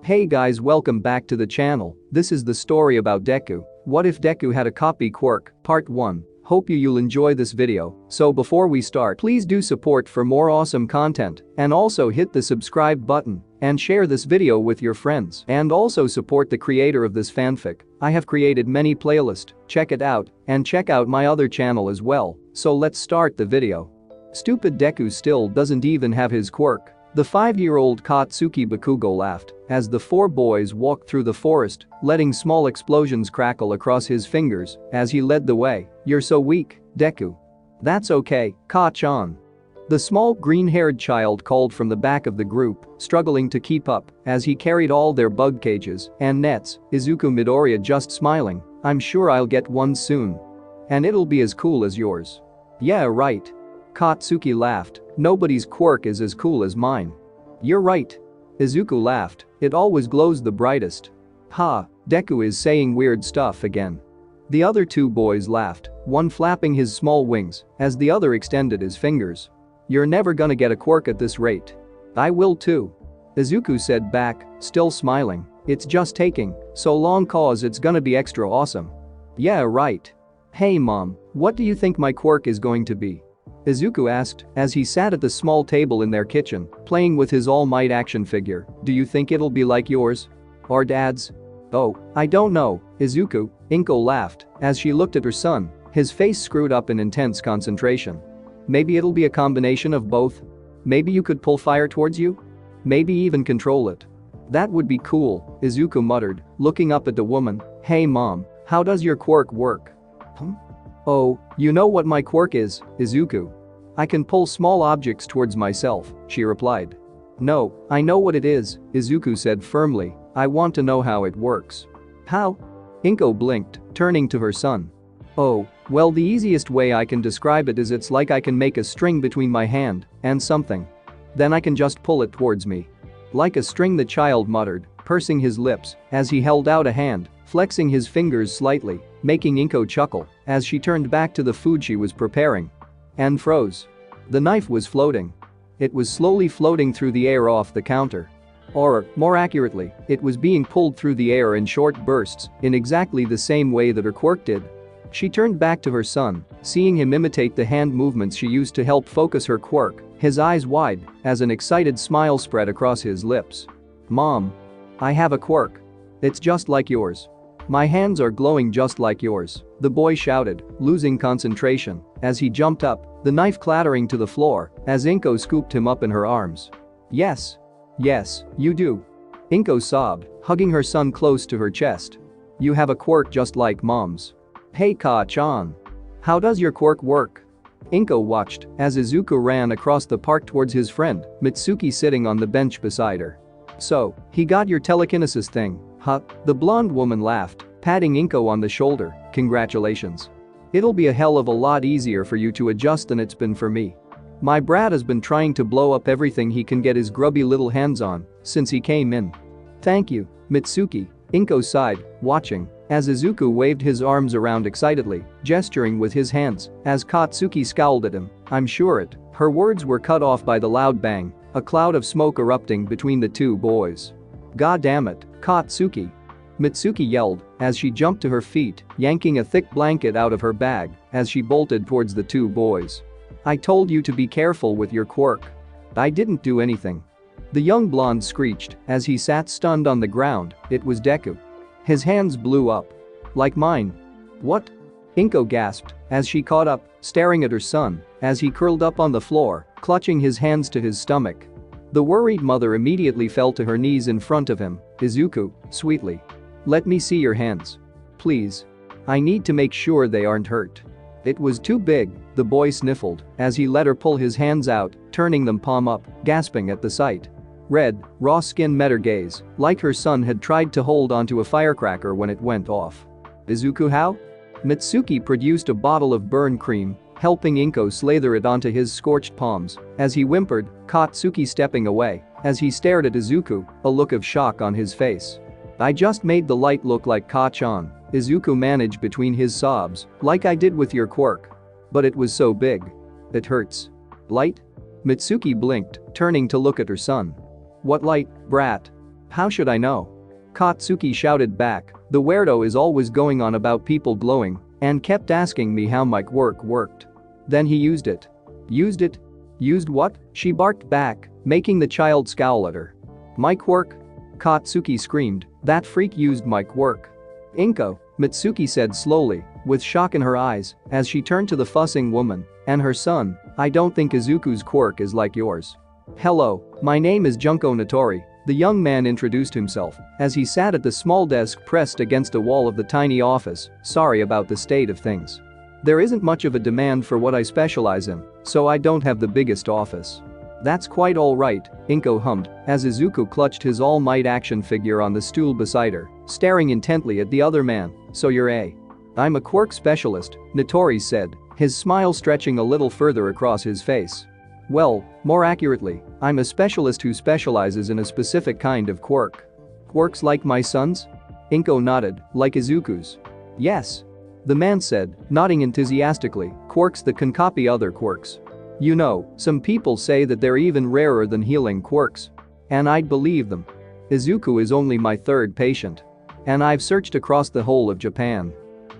Hey guys, welcome back to the channel. This is the story about Deku. What if Deku had a copy Quirk, part 1. Hope you'll enjoy this video. So before we start, please do support for more awesome content and also hit the subscribe button and share this video with your friends and also support the creator of this fanfic. I have created many playlists, check it out and check out my other channel as well. So let's start the video. Stupid Deku still doesn't even have his quirk. The 5-year-old Katsuki Bakugo laughed as the 4 boys walked through the forest, letting small explosions crackle across his fingers as he led the way. You're so weak, Deku. That's okay, Ka-chan. The small green-haired child called from the back of the group, struggling to keep up as he carried all their bug cages and nets. Izuku Midoriya just smiling. I'm sure I'll get one soon. And it'll be as cool as yours. Yeah, right. Katsuki laughed. Nobody's quirk is as cool as mine. You're right. Izuku laughed. It always glows the brightest. Ha, Deku is saying weird stuff again. The other 2 boys laughed, one flapping his small wings as the other extended his fingers. You're never gonna get a quirk at this rate. I will too. Izuku said back, still smiling. It's just taking so long cause it's gonna be extra awesome. Yeah, right. Hey mom, what do you think my quirk is going to be? Izuku asked as he sat at the small table in their kitchen, playing with his All Might action figure. Do you think it'll be like yours? Or Dad's? Oh, I don't know, Izuku. Inko laughed as she looked at her son, his face screwed up in intense concentration. Maybe it'll be a combination of both. Maybe you could pull fire towards you? Maybe even control it. That would be cool, Izuku muttered, looking up at the woman. Hey mom, how does your quirk work? Oh, you know what my quirk is, Izuku. I can pull small objects towards myself, she replied. No, I know what it is, Izuku said firmly. I want to know how it works. How? Inko blinked, turning to her son. Oh, well the easiest way I can describe it is it's like I can make a string between my hand and something. Then I can just pull it towards me. Like a string, the child muttered, pursing his lips as he held out a hand, flexing his fingers slightly, making Inko chuckle as she turned back to the food she was preparing. And froze. The knife was floating. It was slowly floating through the air off the counter. Or, more accurately, it was being pulled through the air in short bursts in exactly the same way that her quirk did. She turned back to her son, seeing him imitate the hand movements she used to help focus her quirk, his eyes wide as an excited smile spread across his lips. Mom. I have a quirk. It's just like yours. My hands are glowing just like yours, the boy shouted, losing concentration as he jumped up, the knife clattering to the floor as Inko scooped him up in her arms. Yes. Yes, you do. Inko sobbed, hugging her son close to her chest. You have a quirk just like mom's. Hey Ka-chan. How does your quirk work? Inko watched as Izuku ran across the park towards his friend, Mitsuki sitting on the bench beside her. So, he got your telekinesis thing, huh? The blonde woman laughed, patting Inko on the shoulder. Congratulations. It'll be a hell of a lot easier for you to adjust than it's been for me. My brat has been trying to blow up everything he can get his grubby little hands on since he came in. Thank you, Mitsuki, Inko sighed, watching as Izuku waved his arms around excitedly, gesturing with his hands as Katsuki scowled at him. I'm sure it. Her words were cut off by the loud bang, a cloud of smoke erupting between the 2 boys. God damn it, Katsuki. Mitsuki yelled as she jumped to her feet, yanking a thick blanket out of her bag as she bolted towards the 2 boys. I told you to be careful with your quirk. I didn't do anything. The young blonde screeched as he sat stunned on the ground. It was Deku. His hands blew up. Like mine. What? Inko gasped as she caught up, staring at her son as he curled up on the floor, clutching his hands to his stomach. The worried mother immediately fell to her knees in front of him. Izuku, sweetly. Let me see your hands. Please. I need to make sure they aren't hurt. It was too big, the boy sniffled as he let her pull his hands out, turning them palm up, gasping at the sight. Red, raw skin met her gaze, like her son had tried to hold onto a firecracker when it went off. Izuku, how? Mitsuki produced a bottle of burn cream, helping Inko slather it onto his scorched palms as he whimpered, Katsuki stepping away as he stared at Izuku, a look of shock on his face. I just made the light look like Ka-chan, Izuku managed between his sobs, like I did with your quirk. But it was so big. It hurts. Light? Mitsuki blinked, turning to look at her son. What light, brat? How should I know? Katsuki shouted back, the weirdo is always going on about people glowing and kept asking me how my quirk worked. Then he used it. Used it? Used what? She barked back, making the child scowl at her. My quirk? Katsuki screamed, that freak used my quirk. Inko, Mitsuki said slowly, with shock in her eyes, as she turned to the fussing woman and her son, I don't think Izuku's quirk is like yours. Hello, my name is Junko Natori, the young man introduced himself as he sat at the small desk pressed against a wall of the tiny office, sorry about the state of things. There isn't much of a demand for what I specialize in, so I don't have the biggest office. That's quite alright, Inko hummed, as Izuku clutched his All Might action figure on the stool beside her, staring intently at the other man, so you're a. I'm a quirk specialist, Natori said, his smile stretching a little further across his face. Well, more accurately, I'm a specialist who specializes in a specific kind of quirk. Quirks like my son's? Inko nodded, like Izuku's. Yes. The man said, nodding enthusiastically, quirks that can copy other quirks. You know, some people say that they're even rarer than healing quirks. And I'd believe them. Izuku is only my third patient. And I've searched across the whole of Japan.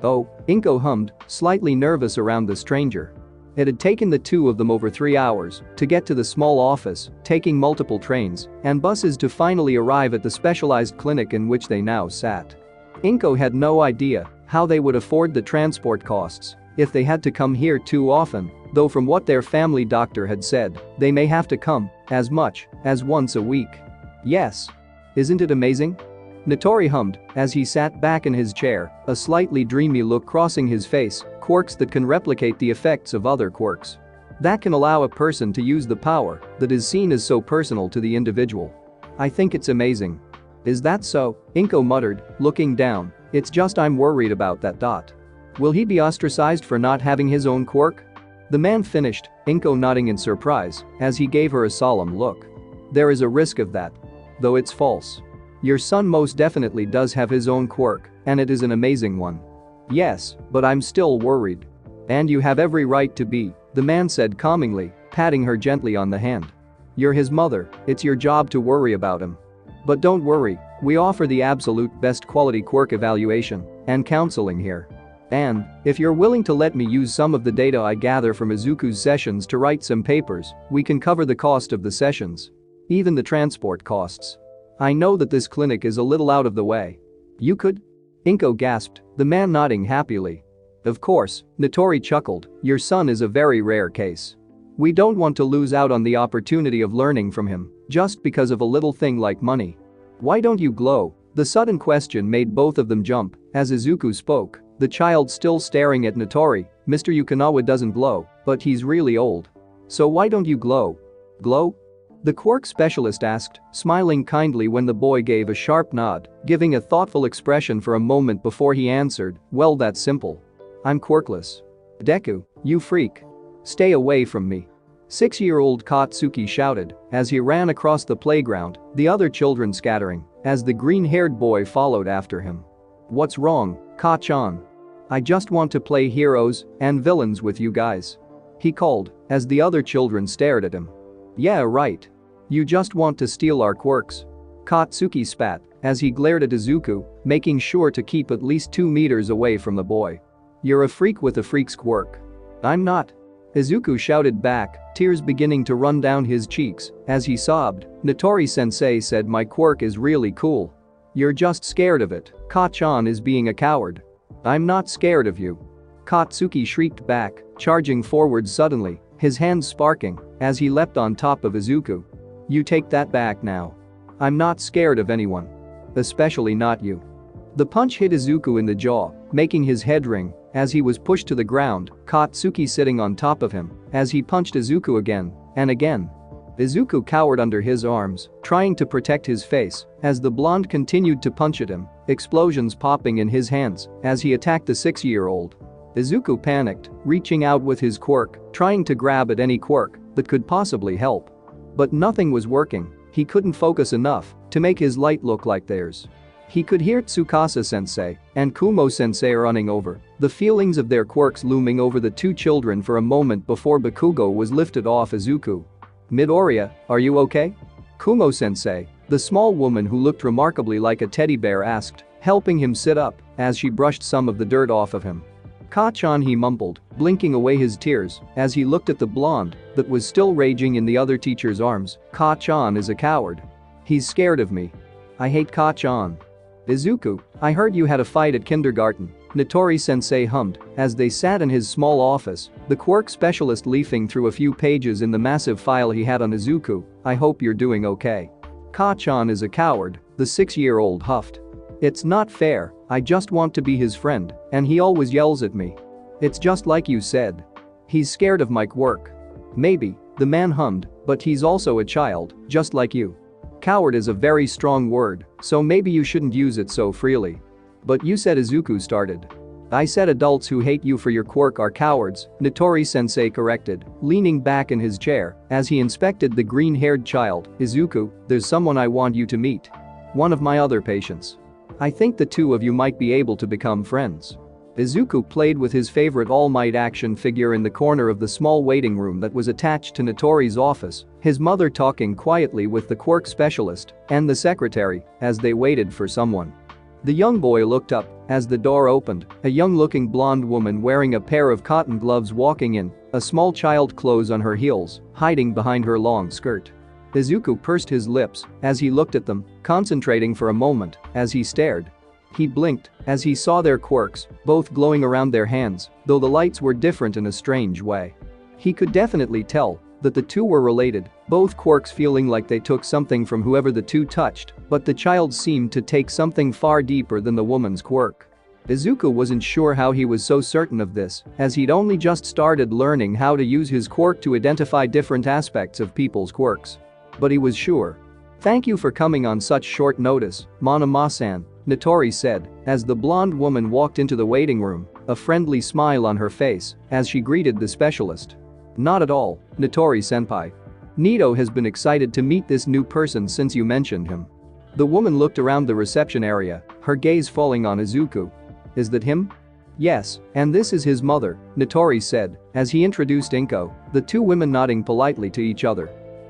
Oh, Inko hummed, slightly nervous around the stranger. It had taken the two of them over 3 hours to get to the small office, taking multiple trains and buses to finally arrive at the specialized clinic in which they now sat. Inko had no idea how they would afford the transport costs if they had to come here too often, though from what their family doctor had said, they may have to come as much as once a week. Yes. Isn't it amazing? Natori hummed as he sat back in his chair, a slightly dreamy look crossing his face, quirks that can replicate the effects of other quirks. That can allow a person to use the power that is seen as so personal to the individual. I think it's amazing. Is that so? Inko muttered, looking down, it's just I'm worried about that dot. Will he be ostracized for not having his own quirk? The man finished, Inko nodding in surprise as he gave her a solemn look. There is a risk of that. Though it's false. Your son most definitely does have his own quirk, and it is an amazing one. Yes, but I'm still worried. And you have every right to be, the man said calmingly, patting her gently on the hand. You're his mother, it's your job to worry about him. But don't worry, we offer the absolute best quality quirk evaluation and counseling here. And, if you're willing to let me use some of the data I gather from Izuku's sessions to write some papers, we can cover the cost of the sessions. Even the transport costs. I know that this clinic is a little out of the way. You could? Inko gasped, the man nodding happily. Of course, Natori chuckled, your son is a very rare case. We don't want to lose out on the opportunity of learning from him, just because of a little thing like money. Why don't you glow? The sudden question made both of them jump, as Izuku spoke, the child still staring at Natori, Mr. Yukinawa doesn't glow, but he's really old. So why don't you glow? Glow? The quirk specialist asked, smiling kindly when the boy gave a sharp nod, giving a thoughtful expression for a moment before he answered, well that's simple. I'm quirkless. Deku, you freak. Stay away from me. 6-year-old Katsuki shouted as he ran across the playground, the other children scattering, as the green-haired boy followed after him. What's wrong, Ka-chan? I just want to play heroes and villains with you guys. He called as the other children stared at him. Yeah, right. You just want to steal our quirks. Katsuki spat as he glared at Izuku, making sure to keep at least 2 meters away from the boy. You're a freak with a freak's quirk. I'm not. Izuku shouted back, tears beginning to run down his cheeks as he sobbed. Natori-sensei said my quirk is really cool. You're just scared of it. Ka-chan is being a coward. I'm not scared of you. Katsuki shrieked back, charging forward suddenly, his hands sparking as he leapt on top of Izuku. You take that back now. I'm not scared of anyone. Especially not you. The punch hit Izuku in the jaw, making his head ring as he was pushed to the ground, Katsuki sitting on top of him as he punched Izuku again and again. Izuku cowered under his arms, trying to protect his face as the blonde continued to punch at him, explosions popping in his hands as he attacked the 6-year-old. Izuku panicked, reaching out with his quirk, trying to grab at any quirk that could possibly help. But nothing was working, he couldn't focus enough to make his light look like theirs. He could hear Tsukasa-sensei and Kumo-sensei running over, the feelings of their quirks looming over the two children for a moment before Bakugo was lifted off Izuku. Midoriya, are you okay? Kumo-sensei, The small woman who looked remarkably like a teddy bear asked, helping him sit up as she brushed some of the dirt off of him. Ka-chan, he mumbled, blinking away his tears as he looked at the blonde that was still raging in the other teacher's arms. Ka-chan is a coward. He's scared of me. I hate Ka-chan. Izuku, I heard you had a fight at kindergarten, Nitori-sensei hummed as they sat in his small office, the quirk specialist leafing through a few pages in the massive file he had on Izuku. I hope you're doing okay. Ka-chan is a coward, the 6-year-old huffed. It's not fair, I just want to be his friend, and he always yells at me. It's just like you said. He's scared of my quirk. Maybe, the man hummed, but he's also a child, just like you. Coward is a very strong word, so maybe you shouldn't use it so freely. But you said Izuku started. I said adults who hate you for your quirk are cowards, Nitori-sensei corrected, leaning back in his chair as he inspected the green-haired child. Izuku, there's someone I want you to meet. One of my other patients. I think the two of you might be able to become friends. Izuku played with his favorite All Might action figure in the corner of the small waiting room that was attached to Nitori's office, his mother talking quietly with the quirk specialist and the secretary as they waited for someone. The young boy looked up as the door opened, a young-looking blonde woman wearing a pair of cotton gloves walking in, a small child clothes on her heels, hiding behind her long skirt. Izuku pursed his lips as he looked at them, concentrating for a moment as he stared. He blinked as he saw their quirks, both glowing around their hands, though the lights were different in a strange way. He could definitely tell that the two were related, both quirks feeling like they took something from whoever the two touched, but the child seemed to take something far deeper than the woman's quirk. Izuku wasn't sure how he was so certain of this, as he'd only just started learning how to use his quirk to identify different aspects of people's quirks. But he was sure. Thank you for coming on such short notice, Monoma-san, Nitori said as the blonde woman walked into the waiting room, a friendly smile on her face as she greeted the specialist. Not at all, Nitori-senpai. Nito has been excited to meet this new person since you mentioned him. The woman looked around the reception area, her gaze falling on Izuku. Is that him? Yes, and this is his mother, Nitori said as he introduced Inko, the two women nodding politely to each other.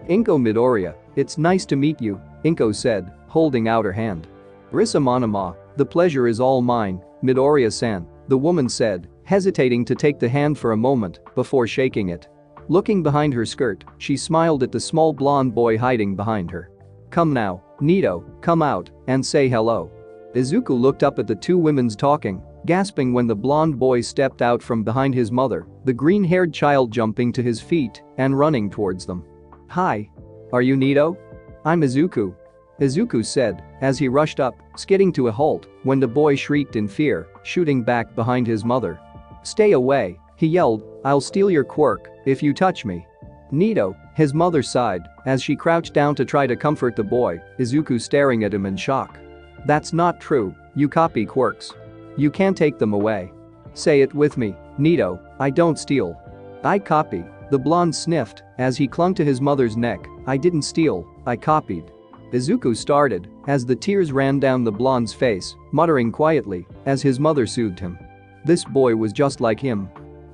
Inko Midoriya, it's nice to meet you, Inko said, holding out her hand. Risa Monoma, the pleasure is all mine, Midoriya-san, the woman said, hesitating to take the hand for a moment before shaking it. Looking behind her skirt, she smiled at the small blonde boy hiding behind her. Come now, Nito, come out and say hello. Izuku looked up at the two women's talking, gasping when the blonde boy stepped out from behind his mother, the green-haired child jumping to his feet and running towards them. Hi. Are you Nito? I'm Izuku. Izuku said as he rushed up, skidding to a halt when the boy shrieked in fear, shooting back behind his mother. Stay away, he yelled, I'll steal your quirk if you touch me. Nito, his mother sighed as she crouched down to try to comfort the boy, Izuku staring at him in shock. That's not true, you copy quirks. You can't take them away. Say it with me, Nito, I don't steal. I copy, the blonde sniffed as he clung to his mother's neck. I didn't steal, I copied. Izuku started as the tears ran down the blonde's face, muttering quietly as his mother soothed him. This boy was just like him.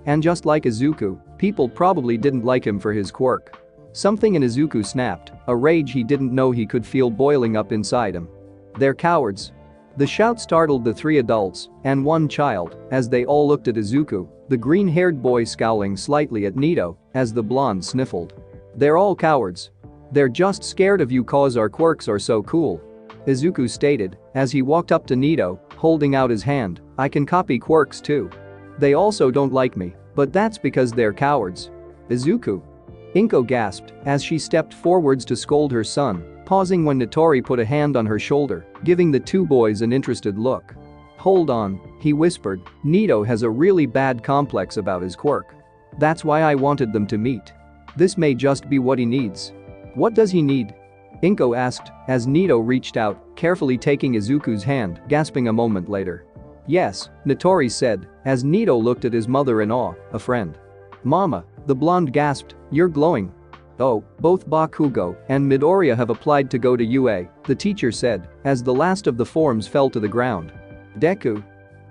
And just like Izuku, people probably didn't like him for his quirk. Something in Izuku snapped, a rage he didn't know he could feel boiling up inside him. They're cowards. The shout startled the three adults and one child as they all looked at Izuku, the green-haired boy scowling slightly at Nito as the blonde sniffled. They're all cowards. They're just scared of you cause our quirks are so cool. Izuku stated as he walked up to Nito, holding out his hand. I can copy quirks too. They also don't like me, but that's because they're cowards. Izuku. Inko gasped as she stepped forwards to scold her son, pausing when Nitori put a hand on her shoulder, giving the two boys an interested look. Hold on, he whispered, Nito has a really bad complex about his quirk. That's why I wanted them to meet. This may just be what he needs. What does he need? Inko asked as Nito reached out, carefully taking Izuku's hand, gasping a moment later. Yes, Nitori said as Nito looked at his mother in awe, a friend. Mama, the blonde gasped, you're glowing. Oh, both Bakugo and Midoriya have applied to go to UA, the teacher said as the last of the forms fell to the ground. Deku.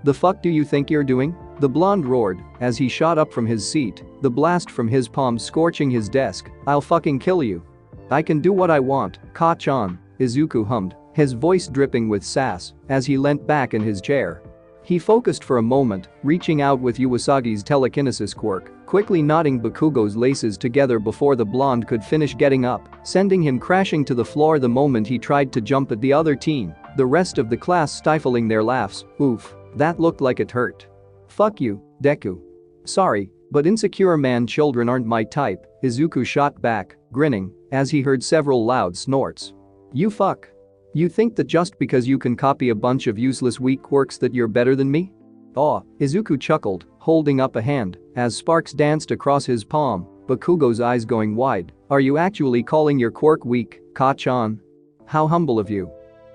The fuck do you think you're doing? The blonde roared as he shot up from his seat, the blast from his palm scorching his desk. I'll fucking kill you. I can do what I want, Ka-chan, Izuku hummed, his voice dripping with sass as he leant back in his chair. He focused for a moment, reaching out with Uesagi's telekinesis quirk, quickly knotting Bakugo's laces together before the blonde could finish getting up, sending him crashing to the floor the moment he tried to jump at the other teen, the rest of the class stifling their laughs. Oof, that looked like it hurt. Fuck you, Deku. Sorry, but insecure man children aren't my type, Izuku shot back, grinning, as he heard several loud snorts. You fuck. You think that just because you can copy a bunch of useless weak quirks that you're better than me? Aw, Izuku chuckled, holding up a hand, as sparks danced across his palm, Bakugo's eyes going wide. Are you actually calling your quirk weak, Ka-chan? How humble of you.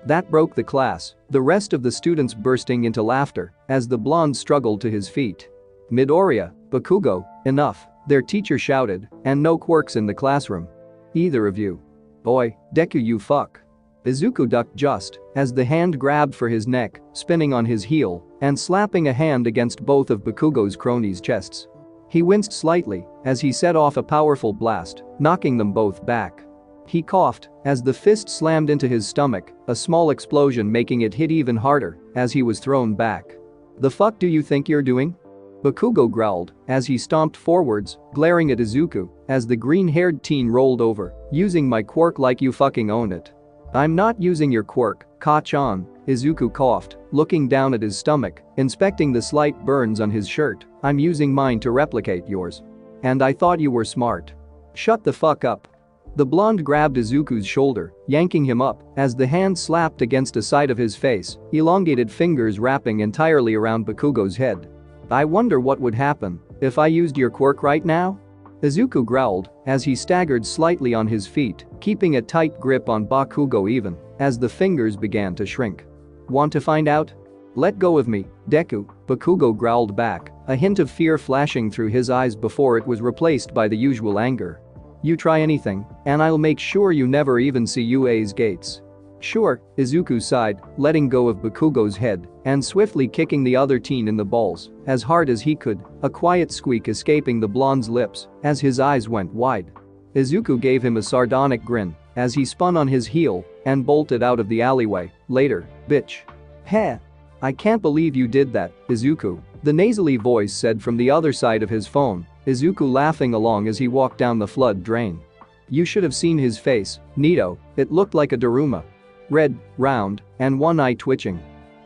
That broke the class, the rest of the students bursting into laughter as the blonde struggled to his feet. Midoriya, Bakugo, enough, their teacher shouted, and no quirks in the classroom. Either of you. Boy, Deku you fuck. Izuku ducked just as the hand grabbed for his neck, spinning on his heel and slapping a hand against both of Bakugo's cronies' chests. He winced slightly as he set off a powerful blast, knocking them both back. He coughed as the fist slammed into his stomach, a small explosion making it hit even harder as he was thrown back. The fuck do you think you're doing? Bakugo growled as he stomped forwards, glaring at Izuku as the green-haired teen rolled over, using my quirk like you fucking own it. I'm not using your quirk, Ka-chan, Izuku coughed, looking down at his stomach, inspecting the slight burns on his shirt. I'm using mine to replicate yours. And I thought you were smart. Shut the fuck up. The blonde grabbed Izuku's shoulder, yanking him up as the hand slapped against the side of his face, elongated fingers wrapping entirely around Bakugo's head. I wonder what would happen if I used your quirk right now? Izuku growled as he staggered slightly on his feet, keeping a tight grip on Bakugo even as the fingers began to shrink. Want to find out? Let go of me, Deku, Bakugo growled back, a hint of fear flashing through his eyes before it was replaced by the usual anger. You try anything, and I'll make sure you never even see UA's gates. Sure, Izuku sighed, letting go of Bakugo's head and swiftly kicking the other teen in the balls as hard as he could, a quiet squeak escaping the blonde's lips as his eyes went wide. Izuku gave him a sardonic grin as he spun on his heel and bolted out of the alleyway. Later, bitch. Heh. I can't believe you did that, Izuku, the nasally voice said from the other side of his phone, Izuku laughing along as he walked down the flood drain. You should have seen his face, Nito, it looked like a Daruma. Red, round, and one eye twitching.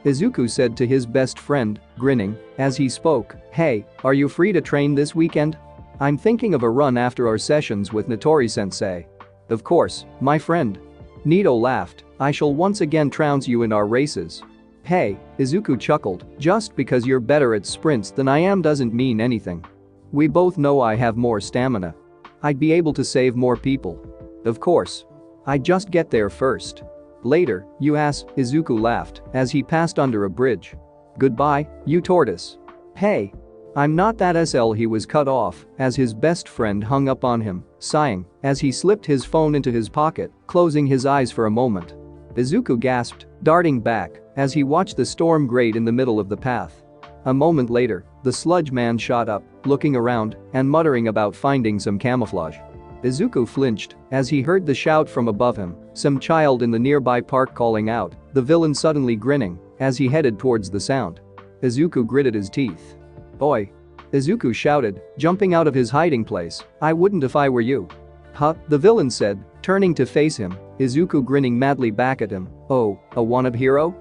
Izuku said to his best friend, grinning, as he spoke, hey, are you free to train this weekend? I'm thinking of a run after our sessions with Notori-sensei. Of course, my friend. Nito laughed, I shall once again trounce you in our races. Hey, Izuku chuckled, just because you're better at sprints than I am doesn't mean anything. We both know I have more stamina. I'd be able to save more people. Of course. I'd just get there first. Later, you ass, Izuku laughed as he passed under a bridge. Goodbye, you tortoise. Hey. I'm not that SL. He was cut off as his best friend hung up on him, sighing as he slipped his phone into his pocket, closing his eyes for a moment. Izuku gasped, darting back as he watched the storm grate in the middle of the path. A moment later, the sludge man shot up, looking around and muttering about finding some camouflage. Izuku flinched as he heard the shout from above him, some child in the nearby park calling out, the villain suddenly grinning as he headed towards the sound. Izuku gritted his teeth. Oi! Izuku shouted, jumping out of his hiding place, I wouldn't if I were you. Huh, the villain said, turning to face him, Izuku grinning madly back at him. Oh, a wannabe hero?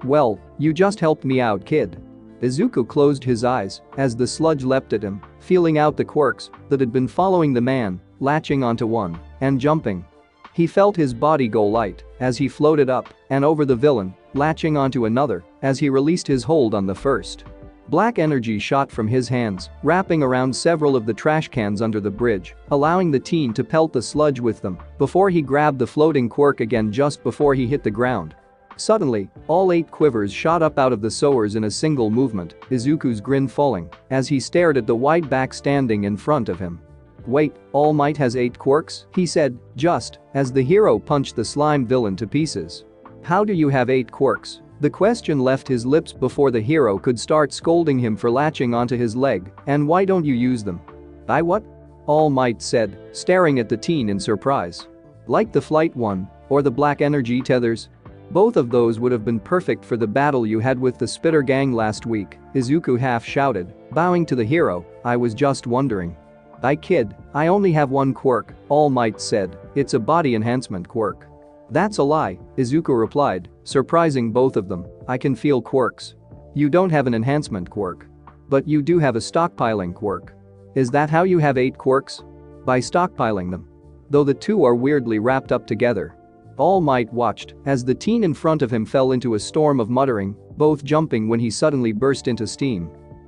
Well, you just helped me out, kid. Izuku closed his eyes as the sludge leapt at him, feeling out the quirks that had been following the man, latching onto one and jumping. He felt his body go light as he floated up and over the villain, latching onto another as he released his hold on the first. Black energy shot from his hands, wrapping around several of the trash cans under the bridge, allowing the teen to pelt the sludge with them before he grabbed the floating quirk again just before he hit the ground. Suddenly, all 8 quivers shot up out of the sewers in a single movement, Izuku's grin falling as he stared at the white back standing in front of him. Wait, All Might has 8 quirks? He said, just as the hero punched the slime villain to pieces. How do you have 8 quirks? The question left his lips before the hero could start scolding him for latching onto his leg, and why don't you use them? I what? All Might said, staring at the teen in surprise. Like the flight one, Or the black energy tethers? Both of those would have been perfect for the battle you had with the Spitter gang last week, Izuku half shouted, bowing to the hero. I was just wondering. I kid, I only have one quirk, All Might said, it's a body enhancement quirk. That's a lie, Izuku replied, surprising both of them. I can feel quirks. You don't have an enhancement quirk. But you do have a stockpiling quirk. Is that how you have 8 quirks? By stockpiling them. Though the two are weirdly wrapped up together. All Might watched as the teen in front of him fell into a storm of muttering, both jumping when he suddenly burst into steam.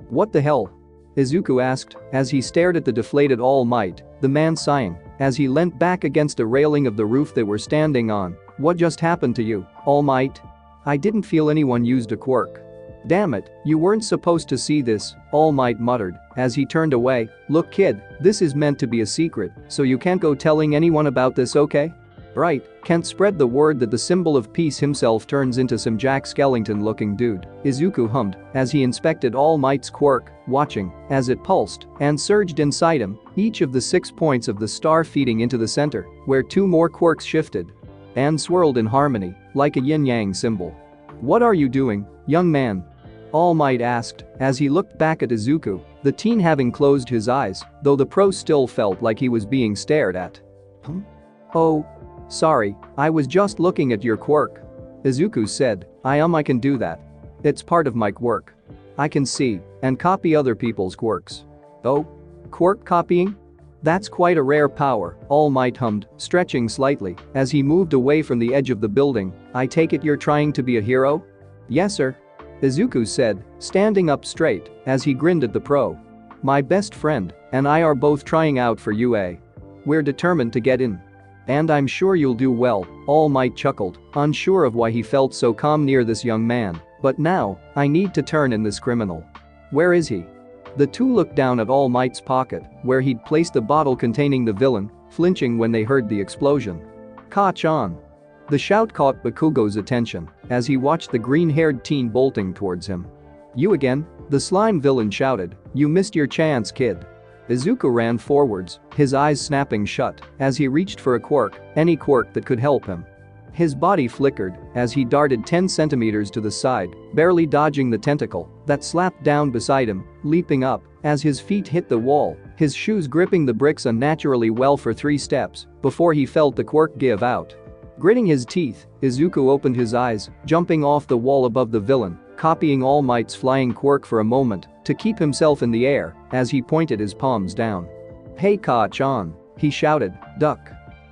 What the hell? Izuku asked as he stared at the deflated All Might, the man sighing as he leant back against a railing of the roof they were standing on. What just happened to you, All Might? I didn't feel anyone used a quirk. Damn it, you weren't supposed to see this, All Might muttered as he turned away. Look kid, this is meant to be a secret, so you can't go telling anyone about this, okay? Right, can't spread the word that the symbol of peace himself turns into some Jack Skellington-looking dude, Izuku hummed as he inspected All Might's quirk, watching as it pulsed and surged inside him, each of the 6 points of the star feeding into the center, where 2 more quirks shifted and swirled in harmony, like a yin-yang symbol. What are you doing, young man? All Might asked as he looked back at Izuku, the teen having closed his eyes, though the pro still felt like he was being stared at. Oh. Sorry, I was just looking at your quirk. Izuku said, I can do that. It's part of my quirk. I can see and copy other people's quirks. Oh? Quirk copying? That's quite a rare power, All Might hummed, stretching slightly as he moved away from the edge of the building. I take it you're trying to be a hero? Yes sir. Izuku said, standing up straight as he grinned at the pro. My best friend and I are both trying out for UA. We're determined to get in. And I'm sure you'll do well, All Might chuckled, unsure of why he felt so calm near this young man. But now, I need to turn in this criminal. Where is he? The two looked down at All Might's pocket, where he'd placed the bottle containing the villain, flinching when they heard the explosion. Ka-chan. The shout caught Bakugo's attention as he watched the green-haired teen bolting towards him. You again? The slime villain shouted, you missed your chance kid. Izuku ran forwards, his eyes snapping shut as he reached for a quirk, any quirk that could help him. His body flickered as he darted 10 centimeters to the side, barely dodging the tentacle that slapped down beside him, leaping up as his feet hit the wall, his shoes gripping the bricks unnaturally well for 3 steps before he felt the quirk give out. Gritting his teeth, Izuku opened his eyes, jumping off the wall above the villain, copying All Might's flying quirk for a moment to keep himself in the air as he pointed his palms down. Hey Ka-chan, he shouted, duck.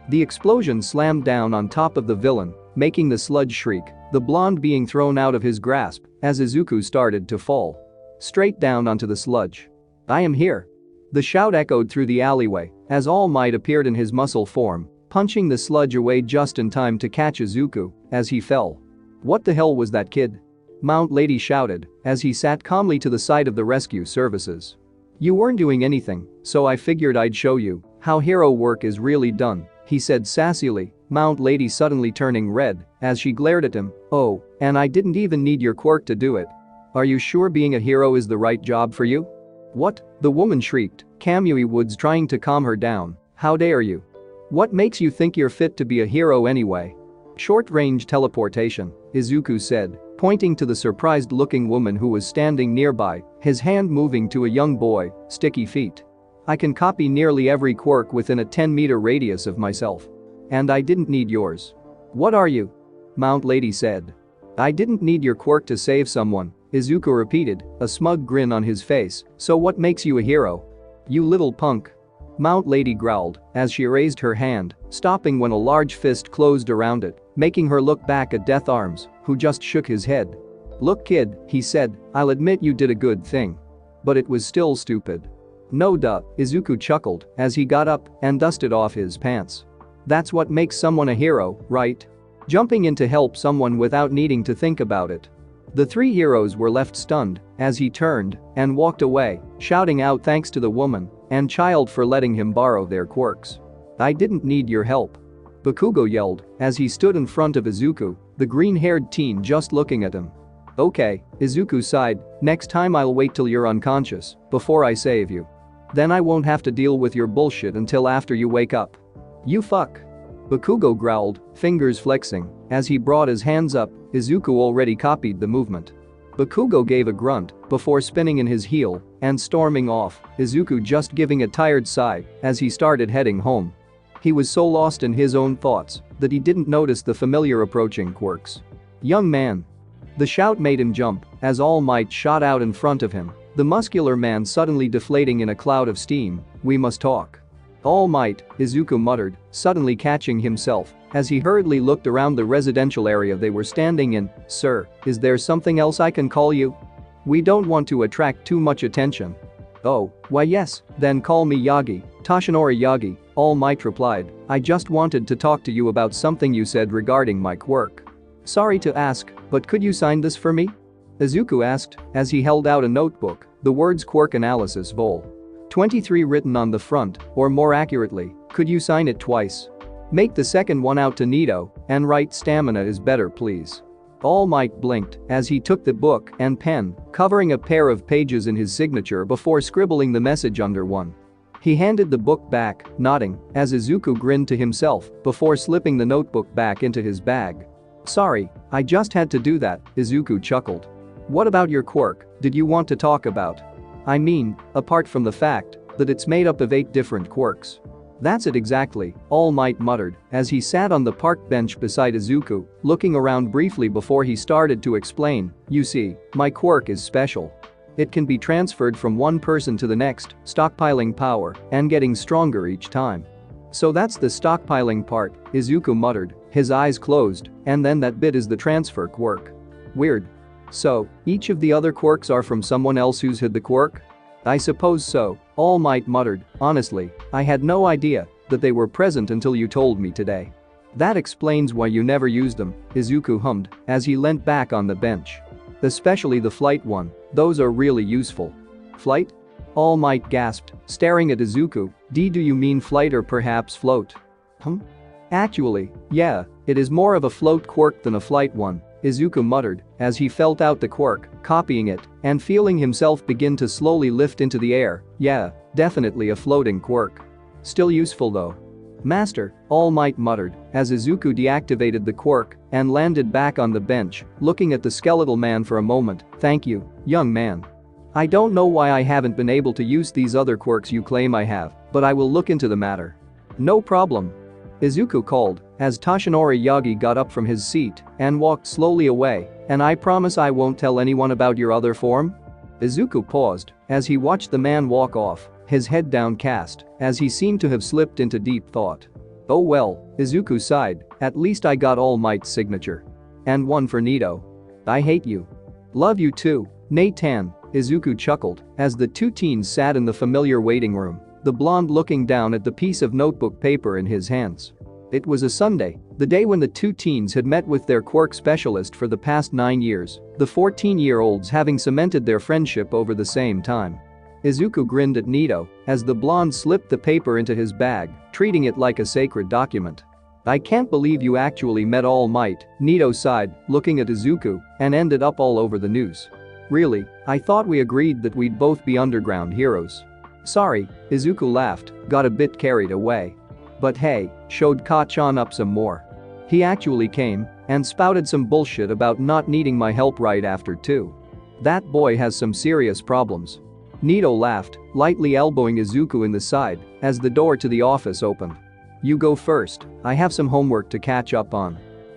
The explosion slammed down on top of the villain, making the sludge shriek, the blonde being thrown out of his grasp as Izuku started to fall. Straight down onto the sludge. I am here. The shout echoed through the alleyway as All Might appeared in his muscle form, punching the sludge away just in time to catch Izuku as he fell. What the hell was that kid? Mount Lady shouted as he sat calmly to the side of the rescue services. You weren't doing anything, so I figured I'd show you how hero work is really done, he said sassily, Mount Lady suddenly turning red as she glared at him. Oh, and I didn't even need your quirk to do it. Are you sure being a hero is the right job for you? What? The woman shrieked, Kamui Woods trying to calm her down. How dare you? What makes you think you're fit to be a hero anyway? Short-range teleportation, Izuku said, pointing to the surprised-looking woman who was standing nearby, his hand moving to a young boy, sticky feet. I can copy nearly every quirk within a 10-meter radius of myself. And I didn't need yours. What are you? Mount Lady said. I didn't need your quirk to save someone, Izuku repeated, a smug grin on his face. So what makes you a hero? You little punk. Mount Lady growled as she raised her hand, stopping when a large fist closed around it, making her look back at Death Arms, who just shook his head. Look kid, he said, I'll admit you did a good thing. But it was still stupid. No duh, Izuku chuckled as he got up and dusted off his pants. That's what makes someone a hero, right? Jumping in to help someone without needing to think about it. The 3 heroes were left stunned as he turned and walked away, shouting out thanks to the woman and child for letting him borrow their quirks. I didn't need your help. Bakugo yelled as he stood in front of Izuku, the green-haired teen just looking at him. Okay, Izuku sighed, next time I'll wait till you're unconscious before I save you. Then I won't have to deal with your bullshit until after you wake up. You fuck. Bakugo growled, fingers flexing. As he brought his hands up, Izuku already copied the movement. Bakugo gave a grunt before spinning in his heel and storming off, Izuku just giving a tired sigh as he started heading home. He was so lost in his own thoughts that he didn't notice the familiar approaching quirks. "Young man." The shout made him jump as All Might shot out in front of him, the muscular man suddenly deflating in a cloud of steam. "We must talk." "All Might," Izuku muttered, suddenly catching himself as he hurriedly looked around the residential area they were standing in. "Sir, is there something else I can call you? We don't want to attract too much attention." "Oh, why yes, then call me Yagi, Toshinori Yagi," All Might replied. "I just wanted to talk to you about something you said regarding my quirk." "Sorry to ask, but could you sign this for me?" Izuku asked as he held out a notebook, the words Quirk Analysis Vol. 23 written on the front, or more accurately, could you sign it twice? Make the second one out to Nito and write "Stamina is better please." All Might blinked as he took the book and pen, covering a pair of pages in his signature before scribbling the message under one. He handed the book back, nodding, as Izuku grinned to himself before slipping the notebook back into his bag. "Sorry, I just had to do that," Izuku chuckled. "What about your quirk did you want to talk about? I mean, apart from the fact that it's made up of 8 different quirks." "That's it exactly," All Might muttered as he sat on the park bench beside Izuku, looking around briefly before he started to explain. "You see, my quirk is special. It can be transferred from one person to the next, stockpiling power and getting stronger each time." "So that's the stockpiling part," Izuku muttered, his eyes closed, "and then that bit is the transfer quirk. Weird. So, each of the other quirks are from someone else who's hid the quirk?" "I suppose so," All Might muttered. "Honestly, I had no idea that they were present until you told me today." "That explains why you never used them," Izuku hummed as he leant back on the bench. "Especially the flight one, those are really useful." "Flight?" All Might gasped, staring at Izuku. Do you mean flight or perhaps float?" "Actually, yeah, it is more of a float quirk than a flight one," Izuku muttered as he felt out the quirk, copying it, and feeling himself begin to slowly lift into the air. "Yeah, definitely a floating quirk. Still useful though." "Master," All Might muttered as Izuku deactivated the quirk and landed back on the bench, looking at the skeletal man for a moment. "Thank you, young man. I don't know why I haven't been able to use these other quirks you claim I have, but I will look into the matter." "No problem," Izuku called as Toshinori Yagi got up from his seat and walked slowly away. "And I promise I won't tell anyone about your other form?" Izuku paused as he watched the man walk off, his head downcast, as he seemed to have slipped into deep thought. "Oh well," Izuku sighed, "at least I got All Might's signature. And one for Nito. I hate you." "Love you too, Nathan," Izuku chuckled as the two teens sat in the familiar waiting room, the blonde looking down at the piece of notebook paper in his hands. It was a Sunday, the day when the two teens had met with their quirk specialist for the past 9 years, the 14-year-olds having cemented their friendship over the same time. Izuku grinned at Nito as the blonde slipped the paper into his bag, treating it like a sacred document. "I can't believe you actually met All Might," Nito sighed, looking at Izuku, "and ended up all over the news. Really, I thought we agreed that we'd both be underground heroes." "Sorry," Izuku laughed, got a bit carried away. "But hey, showed Ka-chan up some more. He actually came and spouted some bullshit about not needing my help right after too. That boy has some serious problems." Nito laughed, lightly elbowing Izuku in the side as the door to the office opened. "You go first, I have some homework to catch up on."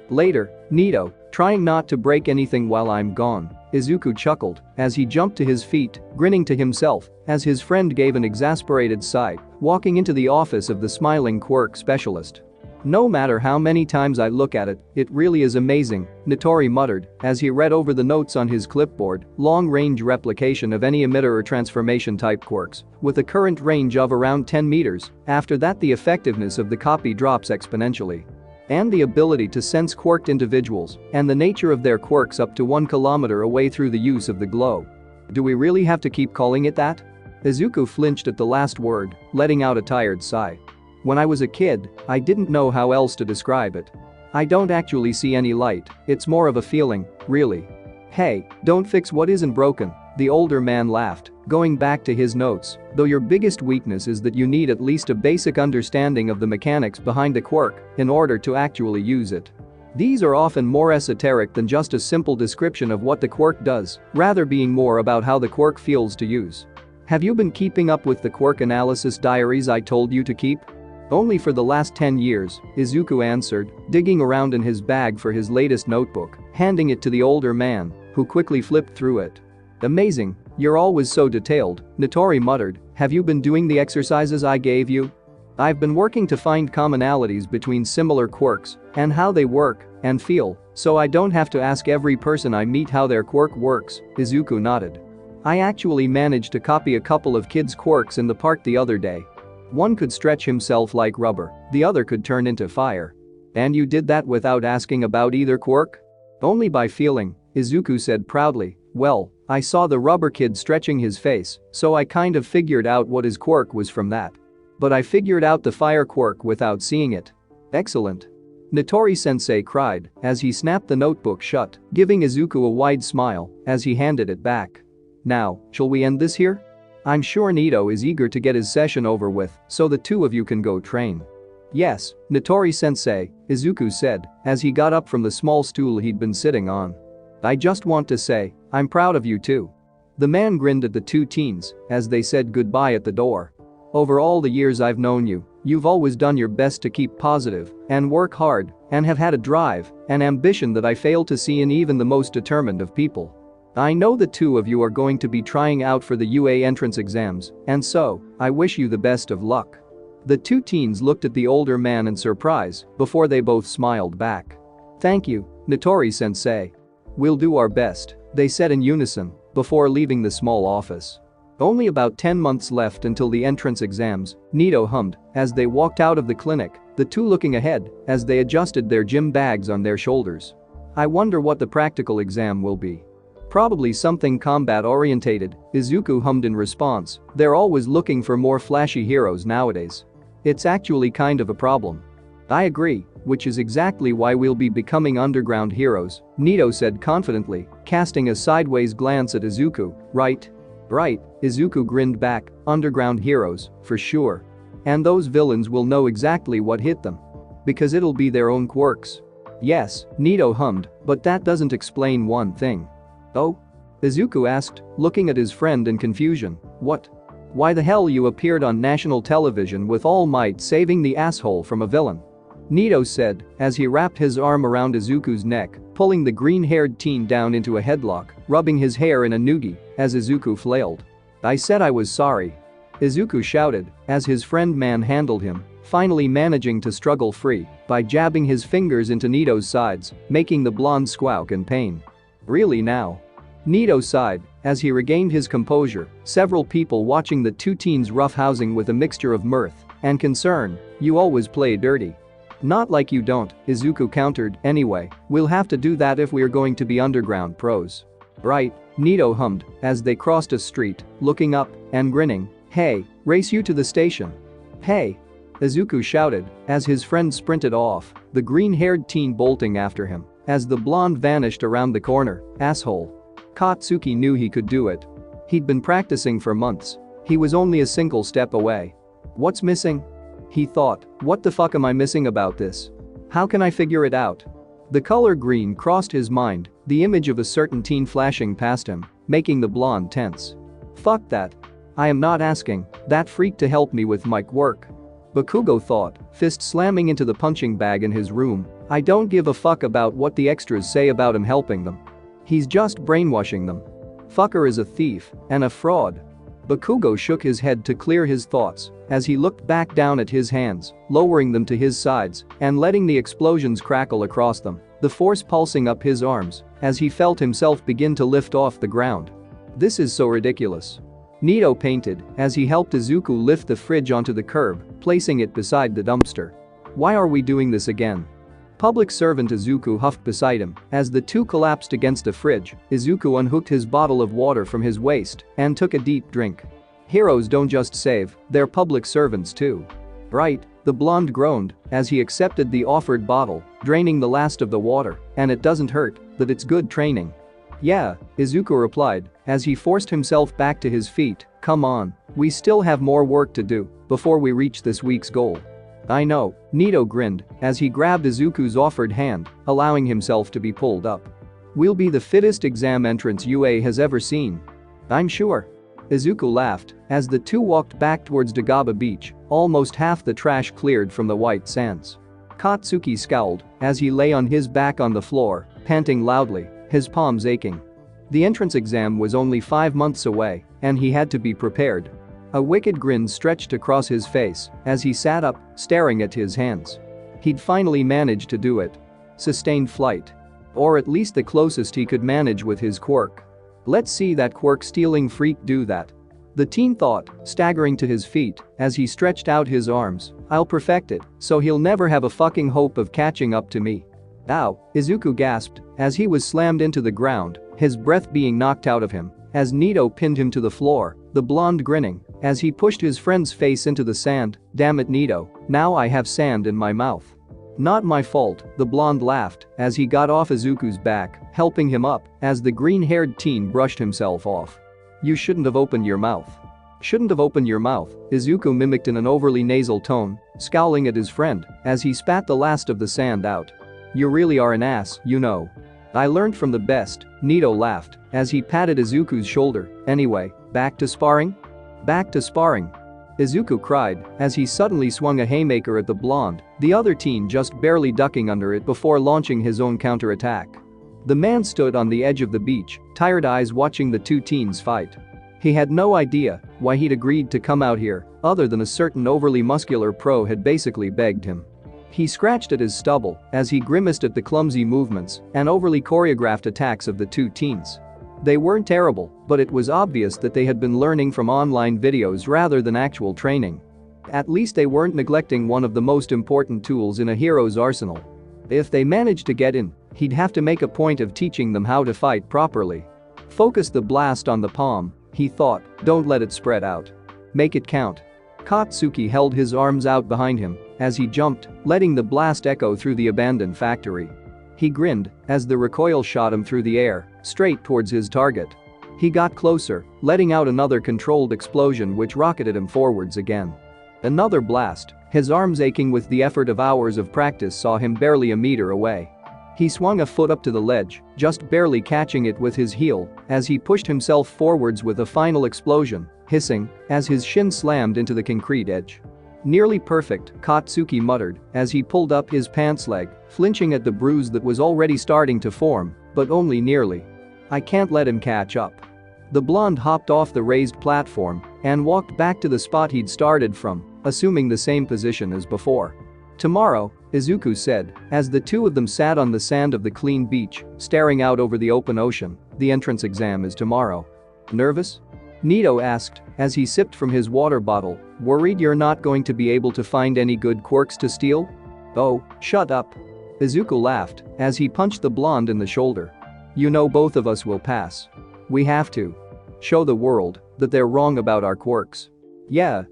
"Later, Nito, trying not to break anything while I'm gone," Izuku chuckled as he jumped to his feet, grinning to himself as his friend gave an exasperated sigh, walking into the office of the smiling quirk specialist. "No matter how many times I look at it, it really is amazing," Nitori muttered as he read over the notes on his clipboard. "Long-range replication of any emitter or transformation type quirks, with a current range of around 10 meters. After that the effectiveness of the copy drops exponentially. And the ability to sense quirked individuals and the nature of their quirks up to 1 kilometer away through the use of the glow. Do we really have to keep calling it that?" Izuku flinched at the last word, letting out a tired sigh. "When I was a kid, I didn't know how else to describe it. I don't actually see any light, it's more of a feeling, really." "Hey, don't fix what isn't broken," the older man laughed, Going back to his notes, though your biggest weakness is that you need at least a basic understanding of the mechanics behind a quirk in order to actually use it. These are often more esoteric than just a simple description of what the quirk does, rather being more about how the quirk feels to use. Have you been keeping up with the quirk analysis diaries I told you to keep? Only for the last 10 years, Izuku answered, digging around in his bag for his latest notebook, handing it to the older man, who quickly flipped through it. Amazing, you're always so detailed, Nitori muttered. Have you been doing the exercises I gave you? I've been working to find commonalities between similar quirks and how they work and feel, so I don't have to ask every person I meet how their quirk works, Izuku nodded. I actually managed to copy a couple of kids' quirks in the park the other day. One could stretch himself like rubber, the other could turn into fire. And you did that without asking about either quirk? Only by feeling, Izuku said proudly. Well, I saw the rubber kid stretching his face, so I kind of figured out what his quirk was from that. But I figured out the fire quirk without seeing it. Excellent. Nitori-sensei cried as he snapped the notebook shut, giving Izuku a wide smile as he handed it back. Now, shall we end this here? I'm sure Nito is eager to get his session over with, so the two of you can go train. Yes, Nitori-sensei, Izuku said as he got up from the small stool he'd been sitting on. I just want to say, I'm proud of you too. The man grinned at the two teens as they said goodbye at the door. Over all the years I've known you, you've always done your best to keep positive and work hard and have had a drive and ambition that I fail to see in even the most determined of people. I know the two of you are going to be trying out for the UA entrance exams, and so, I wish you the best of luck. The two teens looked at the older man in surprise before they both smiled back. Thank you, Nitori-sensei. We'll do our best, they said in unison before leaving the small office. Only about 10 months left until the entrance exams, Nito hummed as they walked out of the clinic, the two looking ahead as they adjusted their gym bags on their shoulders. I wonder what the practical exam will be. Probably something combat-orientated, Izuku hummed in response. They're always looking for more flashy heroes nowadays. It's actually kind of a problem. I agree, which is exactly why we'll be becoming underground heroes, Nito said confidently, casting a sideways glance at Izuku. Right? Right, Izuku grinned back, underground heroes, for sure. And those villains will know exactly what hit them. Because it'll be their own quirks. Yes, Nito hummed, but that doesn't explain one thing. Oh? Izuku asked, looking at his friend in confusion. What? Why the hell you appeared on national television with All Might saving the asshole from a villain? Nito said as he wrapped his arm around Izuku's neck, pulling the green-haired teen down into a headlock, rubbing his hair in a noogie as Izuku flailed. I said I was sorry. Izuku shouted as his friend manhandled him, finally managing to struggle free by jabbing his fingers into Nito's sides, making the blonde squawk in pain. Really now? Nito sighed as he regained his composure, several people watching the two teens roughhousing with a mixture of mirth and concern. You always play dirty. Not like you don't, Izuku countered. Anyway, we'll have to do that if we're going to be underground pros. Right, Nito hummed as they crossed a street, looking up and grinning. Hey, race you to the station. Hey! Izuku shouted as his friend sprinted off, the green-haired teen bolting after him as the blonde vanished around the corner. Asshole. Katsuki knew he could do it. He'd been practicing for months. He was only a single step away. What's missing? He thought, what the fuck am I missing about this? How can I figure it out? The color green crossed his mind, the image of a certain teen flashing past him, making the blonde tense. Fuck that. I am not asking that freak to help me with my work. Bakugo thought, fist slamming into the punching bag in his room. I don't give a fuck about what the extras say about him helping them. He's just brainwashing them. Fucker is a thief and a fraud. Bakugo shook his head to clear his thoughts as he looked back down at his hands, lowering them to his sides and letting the explosions crackle across them, the force pulsing up his arms as he felt himself begin to lift off the ground. This is so ridiculous. Nito painted as he helped Izuku lift the fridge onto the curb, placing it beside the dumpster. Why are we doing this again? Public servant Izuku huffed beside him as the two collapsed against the fridge. Izuku unhooked his bottle of water from his waist and took a deep drink. Heroes don't just save, they're public servants too. Right, the blonde groaned as he accepted the offered bottle, draining the last of the water, and it doesn't hurt, that it's good training. Yeah, Izuku replied, as he forced himself back to his feet. Come on, we still have more work to do before we reach this week's goal. I know, Nito grinned as he grabbed Izuku's offered hand, allowing himself to be pulled up. We'll be the fittest exam entrance UA has ever seen. I'm sure. Izuku laughed as the two walked back towards Dagaba Beach, almost half the trash cleared from the white sands. Katsuki scowled as he lay on his back on the floor, panting loudly, his palms aching. The entrance exam was only 5 months away, and he had to be prepared. A wicked grin stretched across his face as he sat up, staring at his hands. He'd finally managed to do it. Sustained flight. Or at least the closest he could manage with his quirk. Let's see that quirk-stealing freak do that. The teen thought, staggering to his feet as he stretched out his arms. I'll perfect it, so he'll never have a fucking hope of catching up to me. Ow, Izuku gasped as he was slammed into the ground, his breath being knocked out of him as Nito pinned him to the floor, the blonde grinning as he pushed his friend's face into the sand. Damn it, Nito, now I have sand in my mouth. Not my fault, the blonde laughed as he got off Izuku's back, helping him up as the green-haired teen brushed himself off. You shouldn't have opened your mouth. Shouldn't have opened your mouth, Izuku mimicked in an overly nasal tone, scowling at his friend as he spat the last of the sand out. You really are an ass, you know. I learned from the best, Nito laughed as he patted Izuku's shoulder. Anyway, back to sparring? Back to sparring. Izuku cried as he suddenly swung a haymaker at the blonde, the other teen just barely ducking under it before launching his own counterattack. The man stood on the edge of the beach, tired eyes watching the two teens fight. He had no idea why he'd agreed to come out here, other than a certain overly muscular pro had basically begged him. He scratched at his stubble as he grimaced at the clumsy movements and overly choreographed attacks of the two teens. They weren't terrible, but it was obvious that they had been learning from online videos rather than actual training. At least they weren't neglecting one of the most important tools in a hero's arsenal. If they managed to get in, he'd have to make a point of teaching them how to fight properly. Focus the blast on the palm, he thought, don't let it spread out. Make it count. Katsuki held his arms out behind him as he jumped, letting the blast echo through the abandoned factory. He grinned as the recoil shot him through the air, straight towards his target. He got closer, letting out another controlled explosion which rocketed him forwards again. Another blast, his arms aching with the effort of hours of practice, saw him barely a meter away. He swung a foot up to the ledge, just barely catching it with his heel as he pushed himself forwards with a final explosion, hissing as his shin slammed into the concrete edge. Nearly perfect, Katsuki muttered as he pulled up his pants leg, flinching at the bruise that was already starting to form, but only nearly. I can't let him catch up. The blonde hopped off the raised platform and walked back to the spot he'd started from, assuming the same position as before. Tomorrow, Izuku said, as the two of them sat on the sand of the clean beach, staring out over the open ocean. The entrance exam is tomorrow. Nervous? Nito asked as he sipped from his water bottle. Worried you're not going to be able to find any good quirks to steal? Oh, shut up. Izuku laughed as he punched the blonde in the shoulder. You know both of us will pass. We have to show the world that they're wrong about our quirks. Yeah,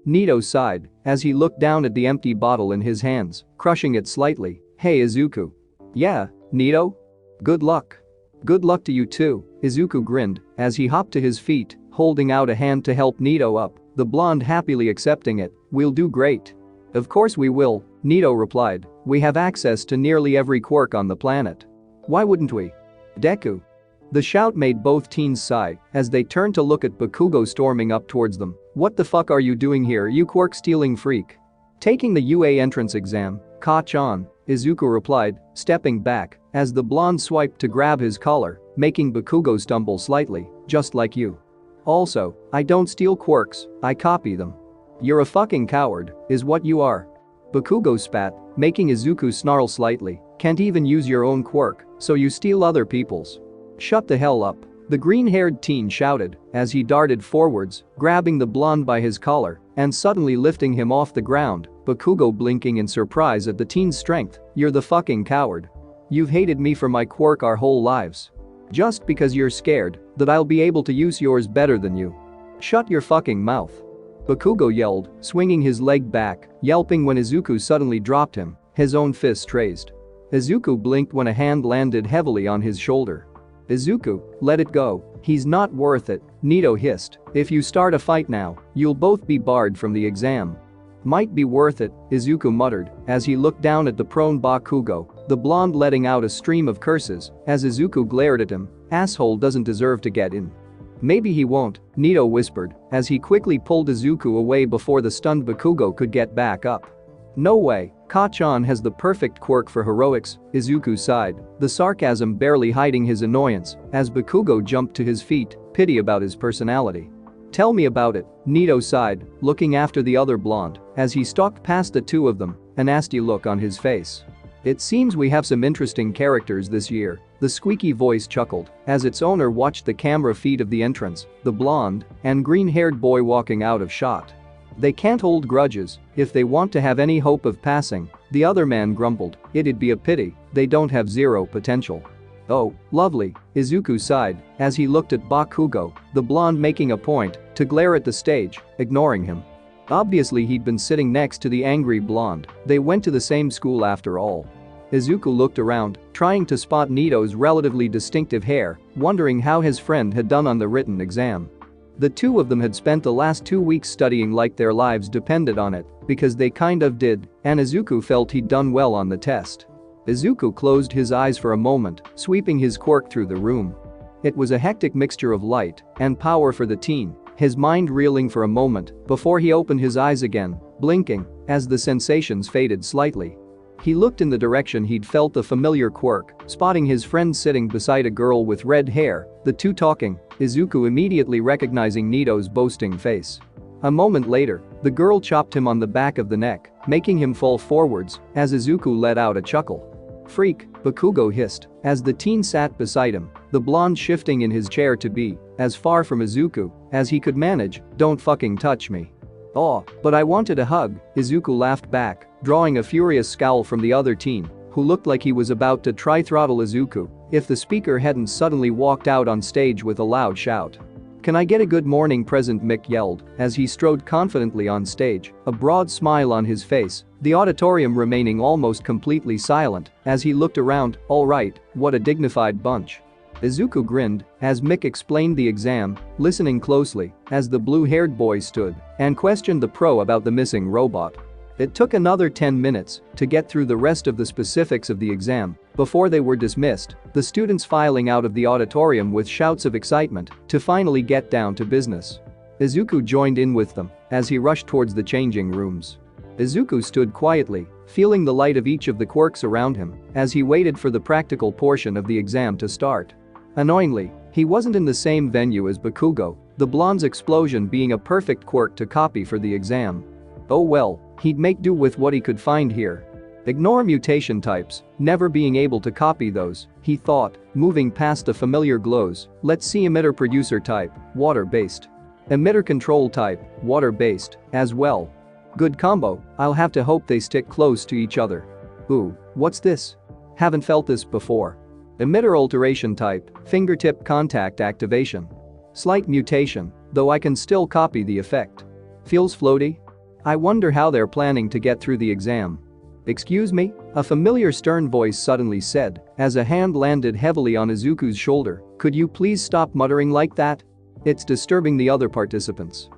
Nito sighed as he looked down at the empty bottle in his hands, crushing it slightly. Hey Izuku. Yeah, Nito? Good luck. Good luck to you too, Izuku grinned as he hopped to his feet, holding out a hand to help Nito up, the blonde happily accepting it. We'll do great. Of course we will, Nito replied. We have access to nearly every quirk on the planet. Why wouldn't we? Deku. The shout made both teens sigh as they turned to look at Bakugo storming up towards them. What the fuck are you doing here, you quirk-stealing freak? Taking the UA entrance exam, Ka-chan, Izuku replied, stepping back as the blonde swiped to grab his collar, making Bakugo stumble slightly, just like you. Also, I don't steal quirks, I copy them. You're a fucking coward, is what you are. Bakugo spat, making Izuku snarl slightly. Can't even use your own quirk, so you steal other people's. Shut the hell up, the green-haired teen shouted as he darted forwards, grabbing the blonde by his collar and suddenly lifting him off the ground, Bakugo blinking in surprise at the teen's strength. You're the fucking coward. You've hated me for my quirk our whole lives. Just because you're scared that I'll be able to use yours better than you. Shut your fucking mouth. Bakugo yelled, swinging his leg back, yelping when Izuku suddenly dropped him, his own fist raised. Izuku blinked when a hand landed heavily on his shoulder. Izuku, let it go. He's not worth it, Nito hissed. If you start a fight now, you'll both be barred from the exam. Might be worth it, Izuku muttered as he looked down at the prone Bakugo, the blonde letting out a stream of curses as Izuku glared at him. Asshole doesn't deserve to get in. Maybe he won't, Nito whispered as he quickly pulled Izuku away before the stunned Bakugo could get back up. No way, Ka-chan has the perfect quirk for heroics, Izuku sighed, the sarcasm barely hiding his annoyance as Bakugo jumped to his feet, pity about his personality. Tell me about it, Nito sighed, looking after the other blonde as he stalked past the two of them, a nasty look on his face. It seems we have some interesting characters this year, the squeaky voice chuckled as its owner watched the camera feed of the entrance, the blonde and green-haired boy walking out of shot. They can't hold grudges if they want to have any hope of passing, the other man grumbled, it'd be a pity, they don't have zero potential. Oh, lovely, Izuku sighed as he looked at Bakugo, the blonde making a point to glare at the stage, ignoring him. Obviously he'd been sitting next to the angry blonde, they went to the same school after all. Izuku looked around, trying to spot Nito's relatively distinctive hair, wondering how his friend had done on the written exam. The two of them had spent the last 2 weeks studying like their lives depended on it, because they kind of did, and Izuku felt he'd done well on the test. Izuku closed his eyes for a moment, sweeping his quirk through the room. It was a hectic mixture of light and power for the teen, his mind reeling for a moment before he opened his eyes again, blinking as the sensations faded slightly. He looked in the direction he'd felt the familiar quirk, spotting his friend sitting beside a girl with red hair, the two talking, Izuku immediately recognizing Nito's boasting face. A moment later, the girl chopped him on the back of the neck, making him fall forwards as Izuku let out a chuckle. Freak, Bakugo hissed as the teen sat beside him, the blonde shifting in his chair to be as far from Izuku as he could manage. Don't fucking touch me. Oh, but I wanted a hug, Izuku laughed back, drawing a furious scowl from the other teen, who looked like he was about to try throttle Izuku if the speaker hadn't suddenly walked out on stage with a loud shout. Can I get a good morning present? Mick yelled as he strode confidently on stage, a broad smile on his face, the auditorium remaining almost completely silent as he looked around. All right, what a dignified bunch. Izuku grinned as Mick explained the exam, listening closely as the blue-haired boy stood and questioned the pro about the missing robot. It took another 10 minutes to get through the rest of the specifics of the exam before they were dismissed, the students filing out of the auditorium with shouts of excitement to finally get down to business. Izuku joined in with them as he rushed towards the changing rooms. Izuku stood quietly, feeling the light of each of the quirks around him as he waited for the practical portion of the exam to start. Annoyingly, he wasn't in the same venue as Bakugo, the blonde's explosion being a perfect quirk to copy for the exam. Oh well, he'd make do with what he could find here. Ignore mutation types, never being able to copy those, he thought, moving past the familiar glows. Let's see emitter producer type, water-based. Emitter control type, water-based, as well. Good combo, I'll have to hope they stick close to each other. Ooh, what's this? Haven't felt this before. Emitter alteration type, fingertip contact activation. Slight mutation, though I can still copy the effect. Feels floaty? I wonder how they're planning to get through the exam. Excuse me? A familiar stern voice suddenly said as a hand landed heavily on Izuku's shoulder. Could you please stop muttering like that? It's disturbing the other participants.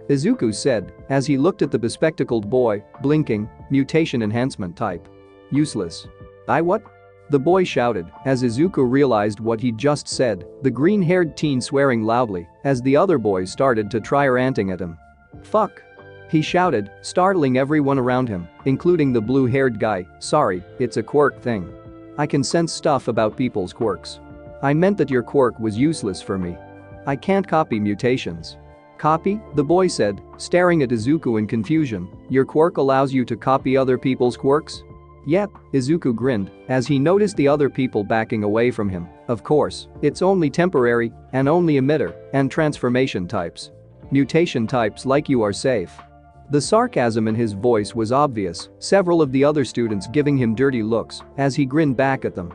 Izuku said as he looked at the bespectacled boy, blinking, mutation enhancement type. Useless. What? The boy shouted as Izuku realized what he'd just said, the green-haired teen swearing loudly as the other boys started to try ranting at him. Fuck. He shouted, startling everyone around him, including the blue-haired guy. Sorry, it's a quirk thing. I can sense stuff about people's quirks. I meant that your quirk was useless for me. I can't copy mutations. Copy? The boy said, staring at Izuku in confusion. Your quirk allows you to copy other people's quirks? Yep, Izuku grinned as he noticed the other people backing away from him. Of course, it's only temporary and only emitter and transformation types. Mutation types like you are safe. The sarcasm in his voice was obvious, several of the other students giving him dirty looks as he grinned back at them.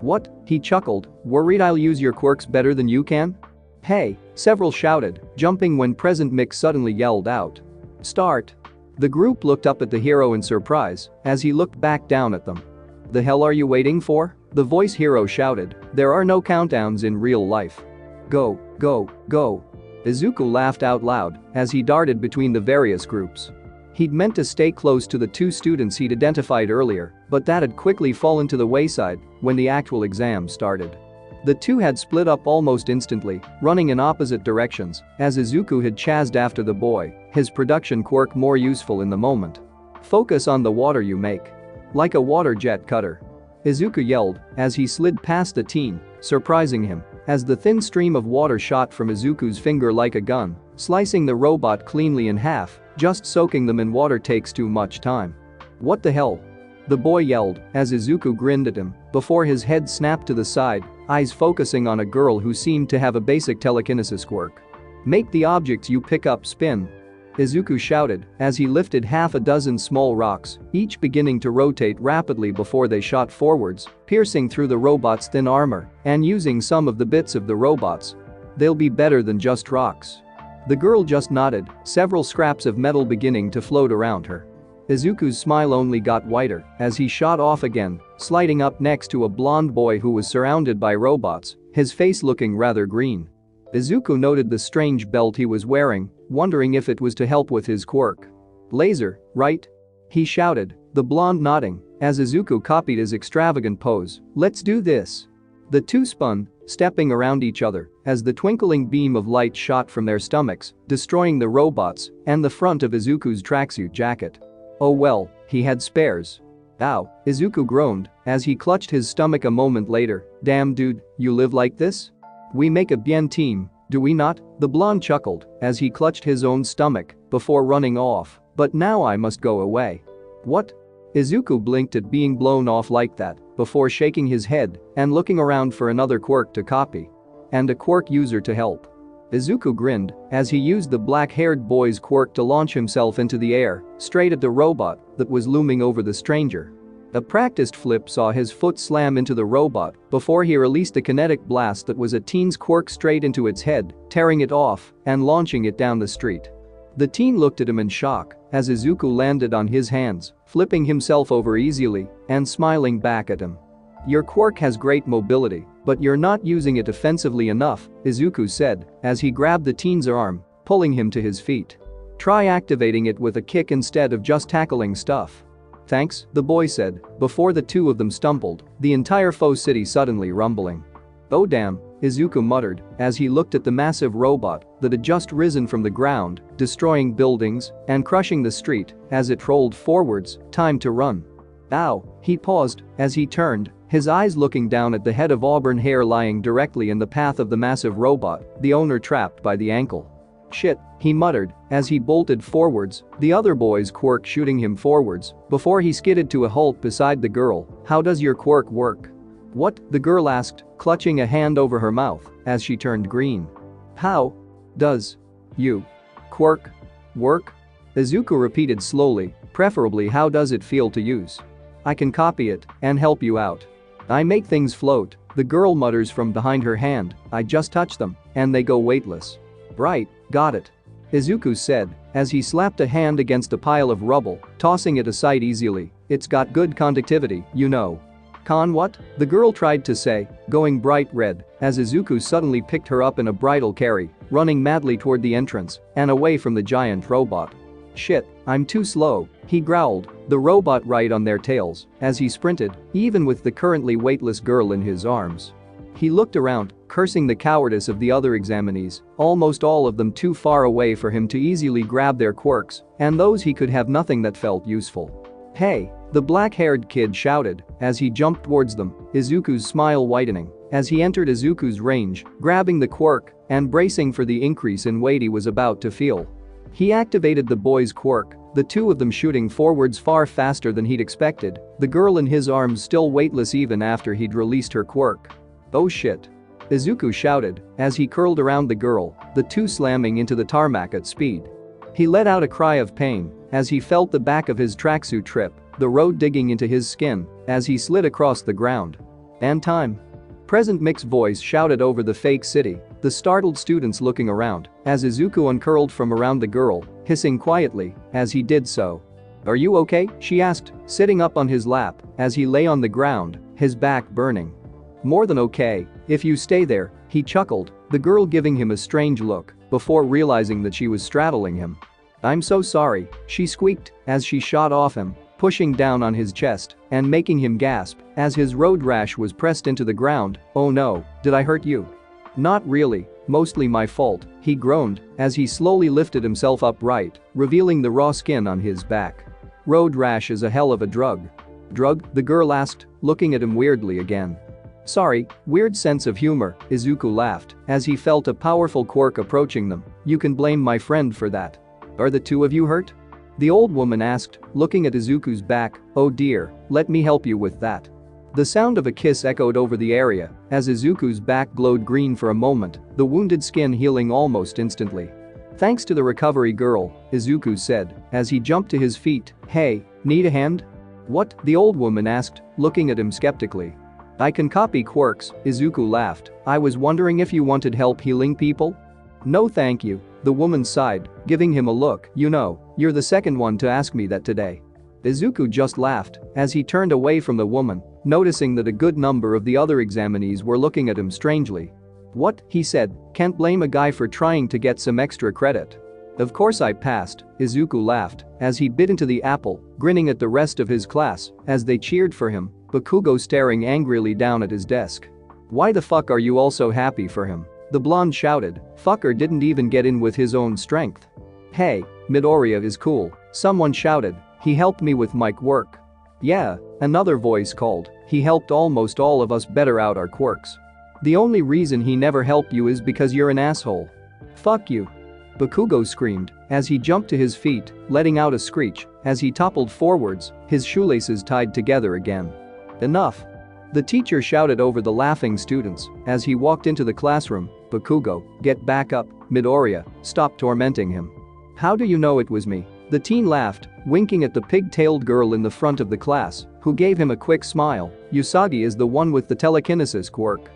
What? He chuckled, worried I'll use your quirks better than you can? Hey, several shouted, jumping when present Mick suddenly yelled out. Start. The group looked up at the hero in surprise as he looked back down at them. The hell are you waiting for? The voice hero shouted, "There are no countdowns in real life. Go, go, go." Izuku laughed out loud as he darted between the various groups. He'd meant to stay close to the two students he'd identified earlier, but that had quickly fallen to the wayside when the actual exam started. The two had split up almost instantly, running in opposite directions, as Izuku had chased after the boy, his production quirk more useful in the moment. "Focus on the water you make. Like a water jet cutter," Izuku yelled as he slid past the teen, surprising him as the thin stream of water shot from Izuku's finger like a gun, slicing the robot cleanly in half. Just soaking them in water takes too much time. "What the hell?" the boy yelled as Izuku grinned at him before his head snapped to the side, eyes focusing on a girl who seemed to have a basic telekinesis quirk. "Make the objects you pick up spin," Izuku shouted as he lifted half a dozen small rocks, each beginning to rotate rapidly before they shot forwards, piercing through the robot's thin armor and using some of the bits of the robots. "They'll be better than just rocks." The girl just nodded, several scraps of metal beginning to float around her. Izuku's smile only got wider as he shot off again, sliding up next to a blonde boy who was surrounded by robots, his face looking rather green. Izuku noted the strange belt he was wearing, wondering if it was to help with his quirk. "Laser, right?" he shouted, the blonde nodding as Izuku copied his extravagant pose. "Let's do this." The two spun, stepping around each other as the twinkling beam of light shot from their stomachs, destroying the robots and the front of Izuku's tracksuit jacket. Oh well, he had spares. "Ow," Izuku groaned as he clutched his stomach a moment later. "Damn dude, you live like this? We make a bien team, do we not?" The blonde chuckled as he clutched his own stomach before running off. "But now I must go away." "What?" Izuku blinked at being blown off like that before shaking his head and looking around for another quirk to copy. And a quirk user to help. Izuku grinned as he used the black-haired boy's quirk to launch himself into the air, straight at the robot that was looming over the stranger. A practiced flip saw his foot slam into the robot before he released a kinetic blast that was a teen's quirk straight into its head, tearing it off and launching it down the street. The teen looked at him in shock as Izuku landed on his hands, flipping himself over easily and smiling back at him. "Your quirk has great mobility, but you're not using it offensively enough," Izuku said as he grabbed the teen's arm, pulling him to his feet. "Try activating it with a kick instead of just tackling stuff." "Thanks," the boy said before the two of them stumbled, the entire faux city suddenly rumbling. "Oh damn," Izuku muttered as he looked at the massive robot that had just risen from the ground, destroying buildings and crushing the street as it rolled forwards. "Time to run." "Ow," he paused as he turned, his eyes looking down at the head of auburn hair lying directly in the path of the massive robot, the owner trapped by the ankle. "Shit," he muttered as he bolted forwards, the other boy's quirk shooting him forwards before he skidded to a halt beside the girl. "How does your quirk work?" "What?" the girl asked, clutching a hand over her mouth as she turned green. "How does you quirk work?" Izuku repeated slowly, preferably how does it feel to use. "I can copy it and help you out. I make things float," the girl mutters from behind her hand. "I just touch them and they go weightless." "Right, got it," Izuku said as he slapped a hand against a pile of rubble, tossing it aside easily. "It's got good conductivity, you know." "Con what?" the girl tried to say, going bright red as Izuku suddenly picked her up in a bridal carry, running madly toward the entrance and away from the giant robot. "Shit, I'm too slow," he growled, the robot right on their tails as he sprinted, even with the currently weightless girl in his arms. He looked around, cursing the cowardice of the other examinees, almost all of them too far away for him to easily grab their quirks, and those he could have nothing that felt useful. "Hey," the black-haired kid shouted as he jumped towards them, Izuku's smile widening as he entered Izuku's range, grabbing the quirk and bracing for the increase in weight he was about to feel. He activated the boy's quirk, the two of them shooting forwards far faster than he'd expected, the girl in his arms still weightless even after he'd released her quirk. "Oh shit," Izuku shouted as he curled around the girl, the two slamming into the tarmac at speed. He let out a cry of pain as he felt the back of his tracksuit trip, the road digging into his skin as he slid across the ground. "And time." Present Mick's voice shouted over the fake city, the startled students looking around as Izuku uncurled from around the girl, hissing quietly as he did so. "Are you okay?" she asked, sitting up on his lap as he lay on the ground, his back burning. "More than okay, if you stay there," he chuckled, the girl giving him a strange look before realizing that she was straddling him. "I'm so sorry," she squeaked as she shot off him, pushing down on his chest and making him gasp as his road rash was pressed into the ground. "Oh no, did I hurt you?" "Not really, mostly my fault," he groaned as he slowly lifted himself upright, revealing the raw skin on his back. "Road rash is a hell of a drug." "Drug?" the girl asked, looking at him weirdly again. "Sorry, weird sense of humor," Izuku laughed as he felt a powerful quirk approaching them. "You can blame my friend for that." "Are the two of you hurt?" the old woman asked, looking at Izuku's back. "Oh dear, let me help you with that." The sound of a kiss echoed over the area as Izuku's back glowed green for a moment, the wounded skin healing almost instantly. "Thanks to the recovery girl," Izuku said as he jumped to his feet. "Hey, need a hand?" "What?" the old woman asked, looking at him skeptically. "I can copy quirks," Izuku laughed. "I was wondering if you wanted help healing people?" "No thank you," the woman sighed, giving him a look. "You know, you're the second one to ask me that today." Izuku just laughed as he turned away from the woman, noticing that a good number of the other examinees were looking at him strangely. "What?" he said, "can't blame a guy for trying to get some extra credit." "Of course I passed," Izuku laughed as he bit into the apple, grinning at the rest of his class as they cheered for him, Bakugo staring angrily down at his desk. "Why the fuck are you all so happy for him?" the blonde shouted. "Fucker didn't even get in with his own strength." "Hey, Midoriya is cool," someone shouted. "He helped me with my quirk." "Yeah," another voice called. "He helped almost all of us better out our quirks. The only reason he never helped you is because you're an asshole." "Fuck you." Bakugo screamed as he jumped to his feet, letting out a screech as he toppled forwards, his shoelaces tied together again. "Enough." The teacher shouted over the laughing students as he walked into the classroom. "Bakugo, get back up, Midoriya, stop tormenting him." "How do you know it was me?" the teen laughed, winking at the pig-tailed girl in the front of the class, who gave him a quick smile. "Usagi is the one with the telekinesis quirk."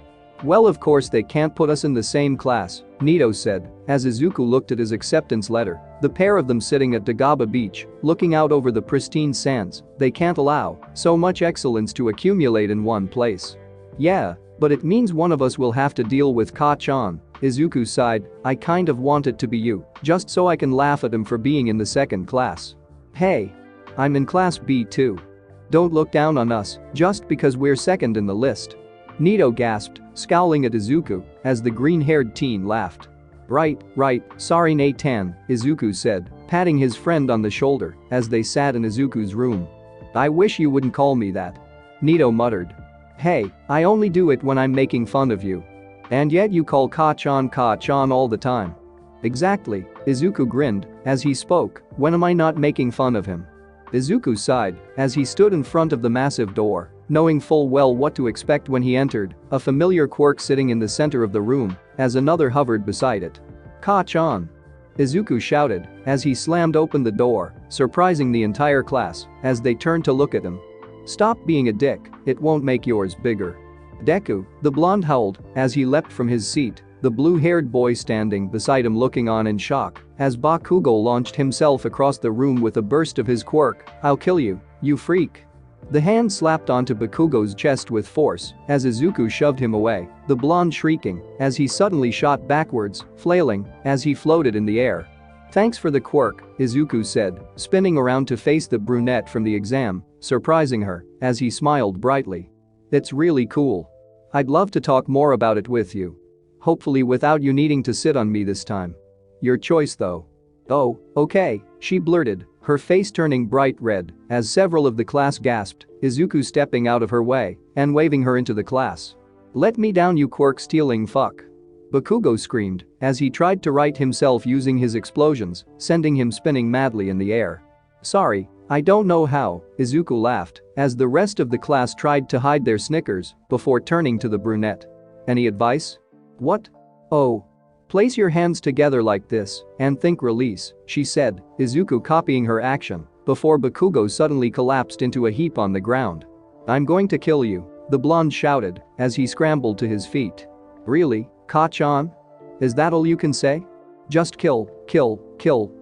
"Well, of course they can't put us in the same class," Nito said as Izuku looked at his acceptance letter, the pair of them sitting at Dagaba Beach, looking out over the pristine sands. "They can't allow so much excellence to accumulate in one place." "Yeah, but it means one of us will have to deal with Ka-chan," Izuku sighed. "I kind of want it to be you, just so I can laugh at him for being in the second class." "Hey. I'm in class B too. Don't look down on us just because we're second in the list." Nito gasped, scowling at Izuku as the green-haired teen laughed. Right, sorry Nathan," Izuku said, patting his friend on the shoulder as they sat in Izuku's room. "I wish you wouldn't call me that," Nito muttered. "Hey, I only do it when I'm making fun of you. And yet you call Ka-chan all the time." "Exactly," Izuku grinned as he spoke. "When am I not making fun of him?" Izuku sighed as he stood in front of the massive door, knowing full well what to expect when he entered, a familiar quirk sitting in the center of the room as another hovered beside it. "Ka-chan!" Izuku shouted as he slammed open the door, surprising the entire class as they turned to look at him. "Stop being a dick, it won't make yours bigger." "Deku," the blonde howled as he leapt from his seat, the blue-haired boy standing beside him looking on in shock as Bakugo launched himself across the room with a burst of his quirk. "I'll kill you, you freak." The hand slapped onto Bakugo's chest with force as Izuku shoved him away, the blonde shrieking as he suddenly shot backwards, flailing as he floated in the air. "Thanks for the quirk," Izuku said, spinning around to face the brunette from the exam, surprising her as he smiled brightly. "It's really cool. I'd love to talk more about it with you. Hopefully without you needing to sit on me this time. Your choice though." "Oh, okay," she blurted, her face turning bright red as several of the class gasped, Izuku stepping out of her way and waving her into the class. "Let me down, you quirk-stealing fuck." Bakugo screamed as he tried to right himself using his explosions, sending him spinning madly in the air. "Sorry, I don't know how," Izuku laughed as the rest of the class tried to hide their snickers before turning to the brunette. "Any advice?" "What?" "Oh. Place your hands together like this and think release," she said, Izuku copying her action before Bakugo suddenly collapsed into a heap on the ground. "I'm going to kill you," the blonde shouted as he scrambled to his feet. "Really, Ka-chan? Is that all you can say? Just kill,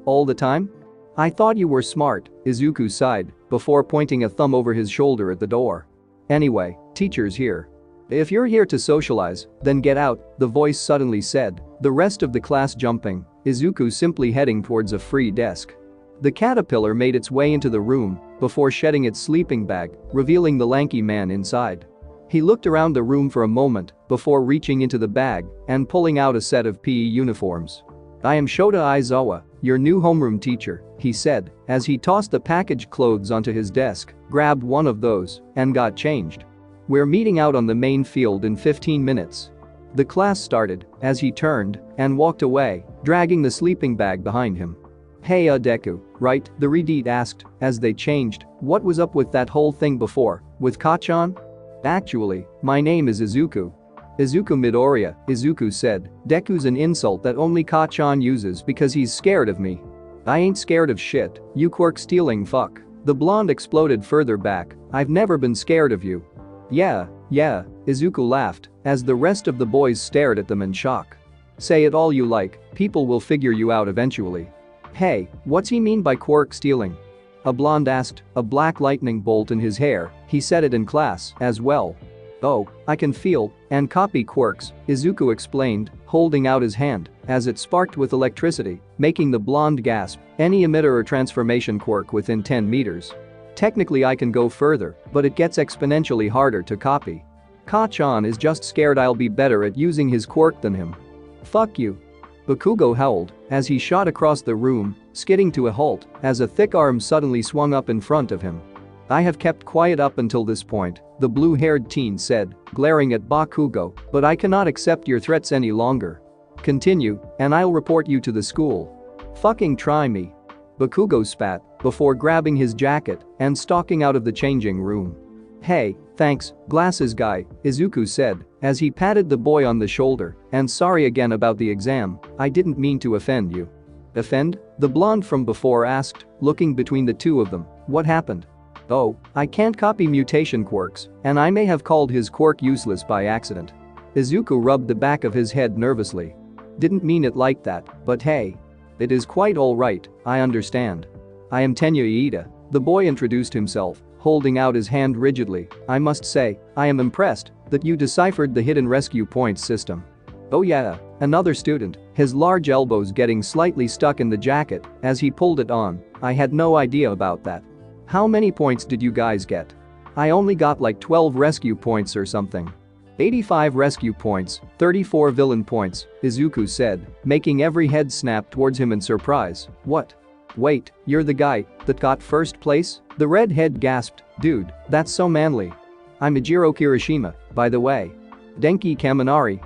all the time?" I thought you were smart, Izuku sighed, before pointing a thumb over his shoulder at the door. Anyway, teacher's here. If you're here to socialize, then get out, the voice suddenly said, the rest of the class jumping, Izuku simply heading towards a free desk. The caterpillar made its way into the room before shedding its sleeping bag, revealing the lanky man inside. He looked around the room for a moment before reaching into the bag and pulling out a set of PE uniforms. I am Shota Aizawa, your new homeroom teacher, he said as he tossed the packaged clothes onto his desk, grabbed one of those, and got changed. We're meeting out on the main field in 15 minutes. The class started as he turned and walked away, dragging the sleeping bag behind him. Hey Deku, right? The Redeet asked as they changed. What was up with that whole thing before, with Kachan? Actually, my name is Izuku. Izuku Midoriya, Izuku said. Deku's an insult that only Kachan uses because he's scared of me. I ain't scared of shit, you Quirk stealing fuck. The blonde exploded further back. I've never been scared of you. Yeah, Izuku laughed as the rest of the boys stared at them in shock. Say it all you like, people will figure you out eventually. Hey, what's he mean by Quirk stealing? A blonde asked, a black lightning bolt in his hair, he said it in class as well. Oh, I can feel and copy quirks, Izuku explained, holding out his hand as it sparked with electricity, making the blonde gasp, any emitter or transformation quirk within 10 meters. Technically I can go further, but it gets exponentially harder to copy. Kachan is just scared I'll be better at using his quirk than him. Fuck you. Bakugo howled as he shot across the room, skidding to a halt as a thick arm suddenly swung up in front of him. I have kept quiet up until this point, the blue-haired teen said, glaring at Bakugo, but I cannot accept your threats any longer. Continue, and I'll report you to the school. Fucking try me. Bakugo spat before grabbing his jacket and stalking out of the changing room. Hey, thanks, glasses guy, Izuku said as he patted the boy on the shoulder, and sorry again about the exam, I didn't mean to offend you. Offend? The blonde from before asked, looking between the two of them. What happened? Oh, I can't copy mutation quirks, and I may have called his quirk useless by accident. Izuku rubbed the back of his head nervously. Didn't mean it like that, but hey. It is quite alright, I understand. I am Tenya Iida, the boy introduced himself, holding out his hand rigidly. I must say, I am impressed that you deciphered the hidden rescue points system. Oh yeah, another student, his large elbows getting slightly stuck in the jacket as he pulled it on. I had no idea about that. How many points did you guys get? I only got like 12 rescue points or something. 85 rescue points, 34 villain points, Izuku said, making every head snap towards him in surprise. What? Wait, you're the guy that got first place? The redhead gasped, dude, that's so manly. I'm Ijiro Kirishima, by the way. Denki Kaminari.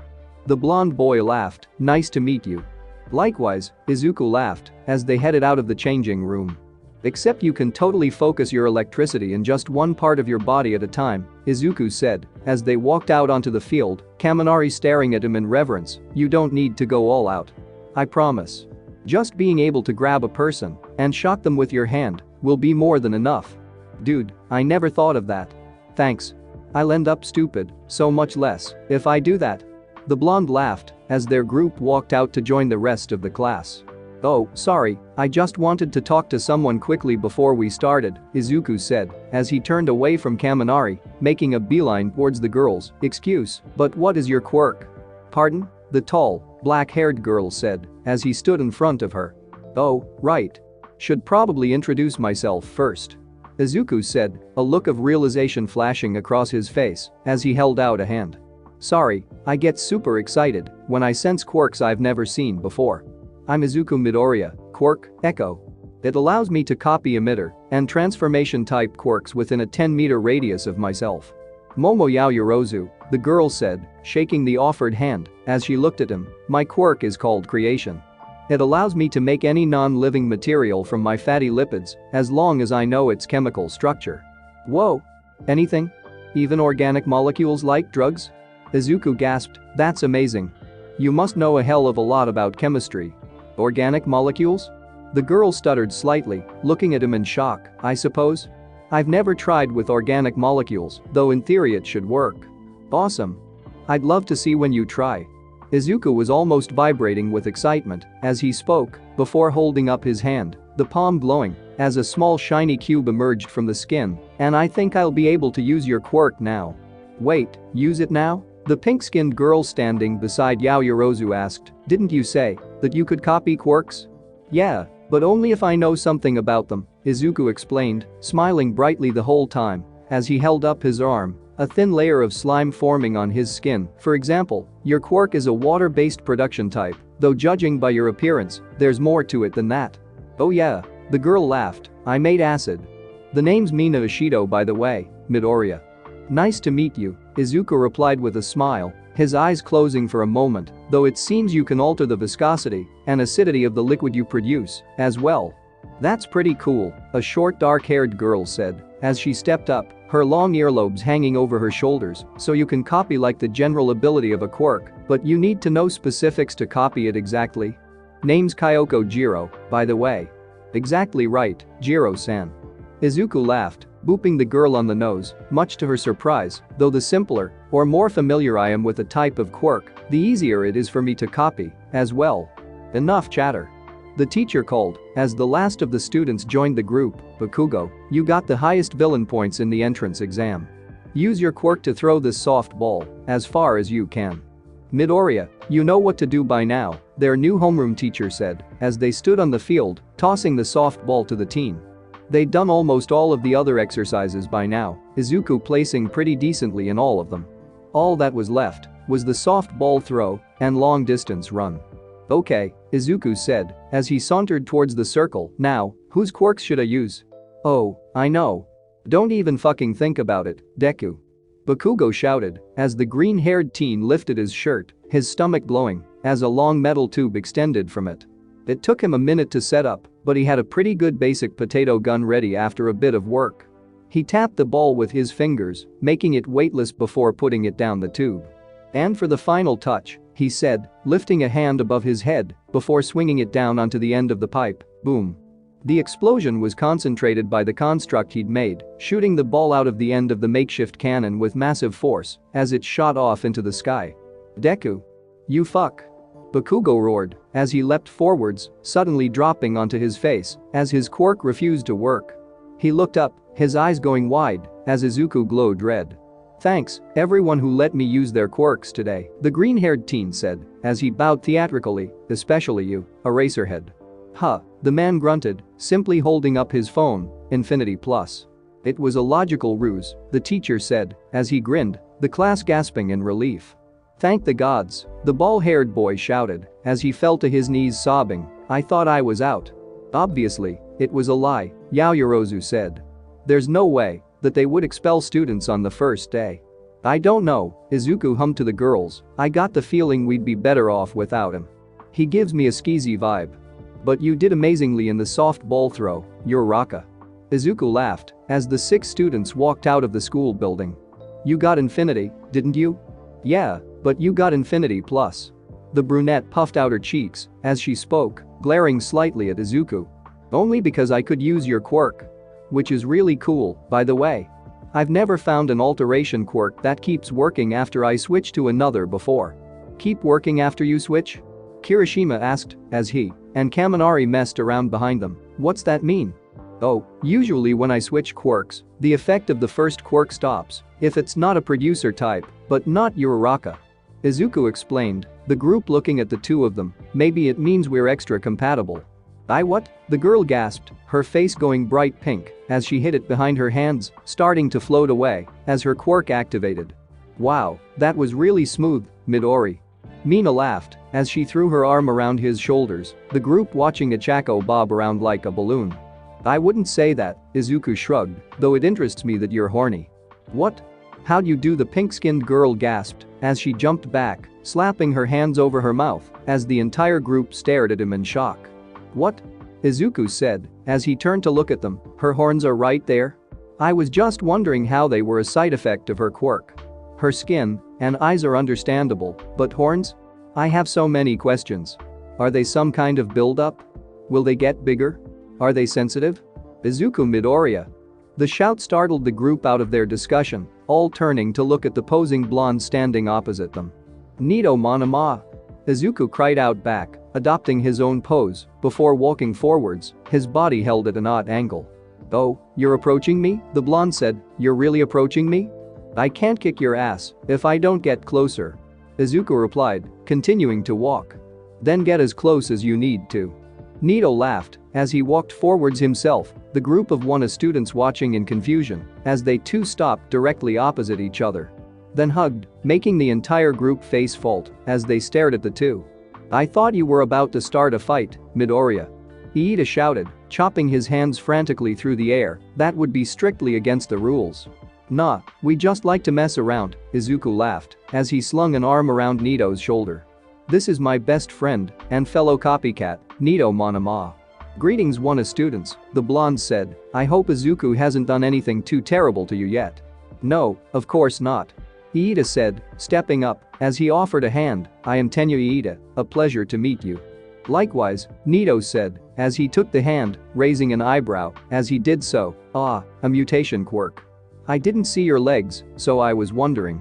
The blonde boy laughed, nice to meet you. Likewise, Izuku laughed as they headed out of the changing room. Except you can totally focus your electricity in just one part of your body at a time, Izuku said as they walked out onto the field, Kaminari staring at him in reverence. You don't need to go all out. I promise. Just being able to grab a person and shock them with your hand will be more than enough. Dude, I never thought of that. Thanks. I'll end up stupid, so much less, if I do that. The blonde laughed as their group walked out to join the rest of the class. Oh, sorry, I just wanted to talk to someone quickly before we started, Izuku said as he turned away from Kaminari, making a beeline towards the girls. Excuse, but what is your quirk? Pardon? The tall, black-haired girl said as he stood in front of her. Oh, right. Should probably introduce myself first. Izuku said, a look of realization flashing across his face as he held out a hand. Sorry, I get super excited when I sense quirks I've never seen before. I'm Izuku Midoriya, Quirk, Echo. It allows me to copy emitter and transformation type quirks within a 10-meter radius of myself. Momo Yaoyorozu, the girl said, shaking the offered hand as she looked at him. My quirk is called creation. It allows me to make any non-living material from my fatty lipids as long as I know its chemical structure. Whoa. Anything? Even organic molecules like drugs? Izuku gasped, that's amazing. You must know a hell of a lot about chemistry. Organic molecules? The girl stuttered slightly, looking at him in shock. I suppose? I've never tried with organic molecules, though in theory it should work. Awesome. I'd love to see when you try. Izuku was almost vibrating with excitement as he spoke before holding up his hand, the palm glowing as a small shiny cube emerged from the skin. And I think I'll be able to use your quirk now. Wait, use it now? The pink-skinned girl standing beside Yaoyorozu asked, didn't you say that you could copy quirks? Yeah, but only if I know something about them, Izuku explained, smiling brightly the whole time as he held up his arm, a thin layer of slime forming on his skin. For example, your quirk is a water-based production type, though judging by your appearance, there's more to it than that. Oh yeah, the girl laughed, I made acid. The name's Mina Ishido by the way, Midoriya. Nice to meet you, Izuku replied with a smile, his eyes closing for a moment, though it seems you can alter the viscosity and acidity of the liquid you produce as well. That's pretty cool, a short dark-haired girl said as she stepped up, her long earlobes hanging over her shoulders, so you can copy like the general ability of a quirk, but you need to know specifics to copy it exactly. Name's Kyoko Jiro, by the way. Exactly right, Jiro-san. Izuku laughed, booping the girl on the nose, much to her surprise, though the simpler or more familiar I am with a type of quirk, the easier it is for me to copy as well. Enough chatter. The teacher called as the last of the students joined the group. Bakugo, you got the highest villain points in the entrance exam. Use your quirk to throw this soft ball as far as you can. Midoriya, you know what to do by now, their new homeroom teacher said as they stood on the field, tossing the soft ball to the team. They'd done almost all of the other exercises by now, Izuku placing pretty decently in all of them. All that was left was the soft ball throw and long distance run. Okay, Izuku said as he sauntered towards the circle. Now, whose quirks should I use? Oh, I know. Don't even fucking think about it, Deku. Bakugo shouted as the green-haired teen lifted his shirt, his stomach glowing as a long metal tube extended from it. It took him a minute to set up, but he had a pretty good basic potato gun ready after a bit of work. He tapped the ball with his fingers, making it weightless before putting it down the tube. And for the final touch, he said, lifting a hand above his head before swinging it down onto the end of the pipe. Boom. The explosion was concentrated by the construct he'd made, shooting the ball out of the end of the makeshift cannon with massive force as it shot off into the sky. Deku. You fuck. Bakugo roared as he leapt forwards, suddenly dropping onto his face as his quirk refused to work. He looked up, his eyes going wide as Izuku glowed red. Thanks, everyone who let me use their quirks today, the green-haired teen said as he bowed theatrically, especially you, Eraserhead. Huh, the man grunted, simply holding up his phone, Infinity Plus. It was a logical ruse, the teacher said as he grinned, the class gasping in relief. Thank the gods, the bald-haired boy shouted as he fell to his knees sobbing, I thought I was out. Obviously, it was a lie, Yaoyorozu said. There's no way that they would expel students on the first day. I don't know, Izuku hummed to the girls, I got the feeling we'd be better off without him. He gives me a skeezy vibe. But you did amazingly in the soft ball throw, you're Raka. Izuku laughed as the 6 students walked out of the school building. You got Infinity, didn't you? Yeah, but you got Infinity Plus. The brunette puffed out her cheeks as she spoke, glaring slightly at Izuku. Only because I could use your quirk. Which is really cool, by the way. I've never found an alteration quirk that keeps working after I switch to another before. Keep working after you switch? Kirishima asked as he and Kaminari messed around behind them. What's that mean? Oh, usually when I switch quirks, the effect of the first quirk stops if it's not a producer type, but not Uraraka. Izuku explained, the group looking at the two of them, maybe it means we're extra compatible. I what? The girl gasped, her face going bright pink as she hid it behind her hands, starting to float away as her quirk activated. Wow, that was really smooth, Midori. Mina laughed as she threw her arm around his shoulders, the group watching Ichako bob around like a balloon. I wouldn't say that, Izuku shrugged, though it interests me that you're horny. What? How'd you do? The pink-skinned girl gasped as she jumped back, slapping her hands over her mouth as the entire group stared at him in shock. What? Izuku said as he turned to look at them, her horns are right there? I was just wondering how they were a side effect of her quirk. Her skin and eyes are understandable, but horns? I have so many questions. Are they some kind of build-up? Will they get bigger? Are they sensitive? Izuku Midoriya. The shout startled the group out of their discussion, all turning to look at the posing blonde standing opposite them. Nito Monoma. Izuku cried out back, adopting his own pose before walking forwards, his body held at an odd angle. "Oh, you're approaching me?" the blonde said. "You're really approaching me? I can't kick your ass if I don't get closer," Izuku replied, continuing to walk. "Then get as close as you need to." Nito laughed as he walked forwards himself, the group of Wana students watching in confusion as they too stopped directly opposite each other. Then hugged, making the entire group face fault as they stared at the two. "I thought you were about to start a fight, Midoriya," Iida shouted, chopping his hands frantically through the air. "That would be strictly against the rules." "Nah, we just like to mess around," Izuku laughed as he slung an arm around Nito's shoulder. "This is my best friend and fellow copycat, Nito Monoma." "Greetings Wana students," the blonde said. "I hope Izuku hasn't done anything too terrible to you yet." "No, of course not," Iida said, stepping up as he offered a hand. "I am Tenya Iida, a pleasure to meet you." "Likewise," Nito said as he took the hand, raising an eyebrow as he did so. "Ah, a mutation quirk. I didn't see your legs, so I was wondering."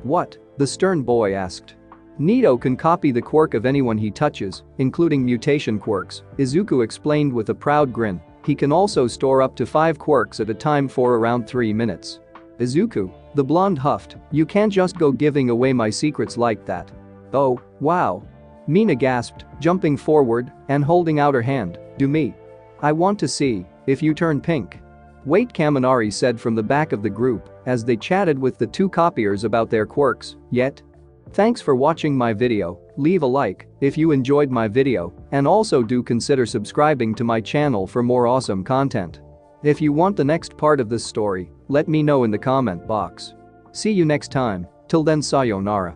"What?" the stern boy asked. "Nito can copy the quirk of anyone he touches, including mutation quirks," Izuku explained with a proud grin. "He can also store up to 5 quirks at a time for around 3 minutes." "Izuku," the blonde huffed, "you can't just go giving away my secrets like that." "Oh, wow." Mina gasped, jumping forward and holding out her hand. "Do me. I want to see if you turn pink." "Wait," Kaminari said from the back of the group as they chatted with the two copiers about their quirks. "Yet? Thanks for watching my video, leave a like if you enjoyed my video and also do consider subscribing to my channel for more awesome content. If you want the next part of this story, let me know in the comment box. See you next time, till then sayonara.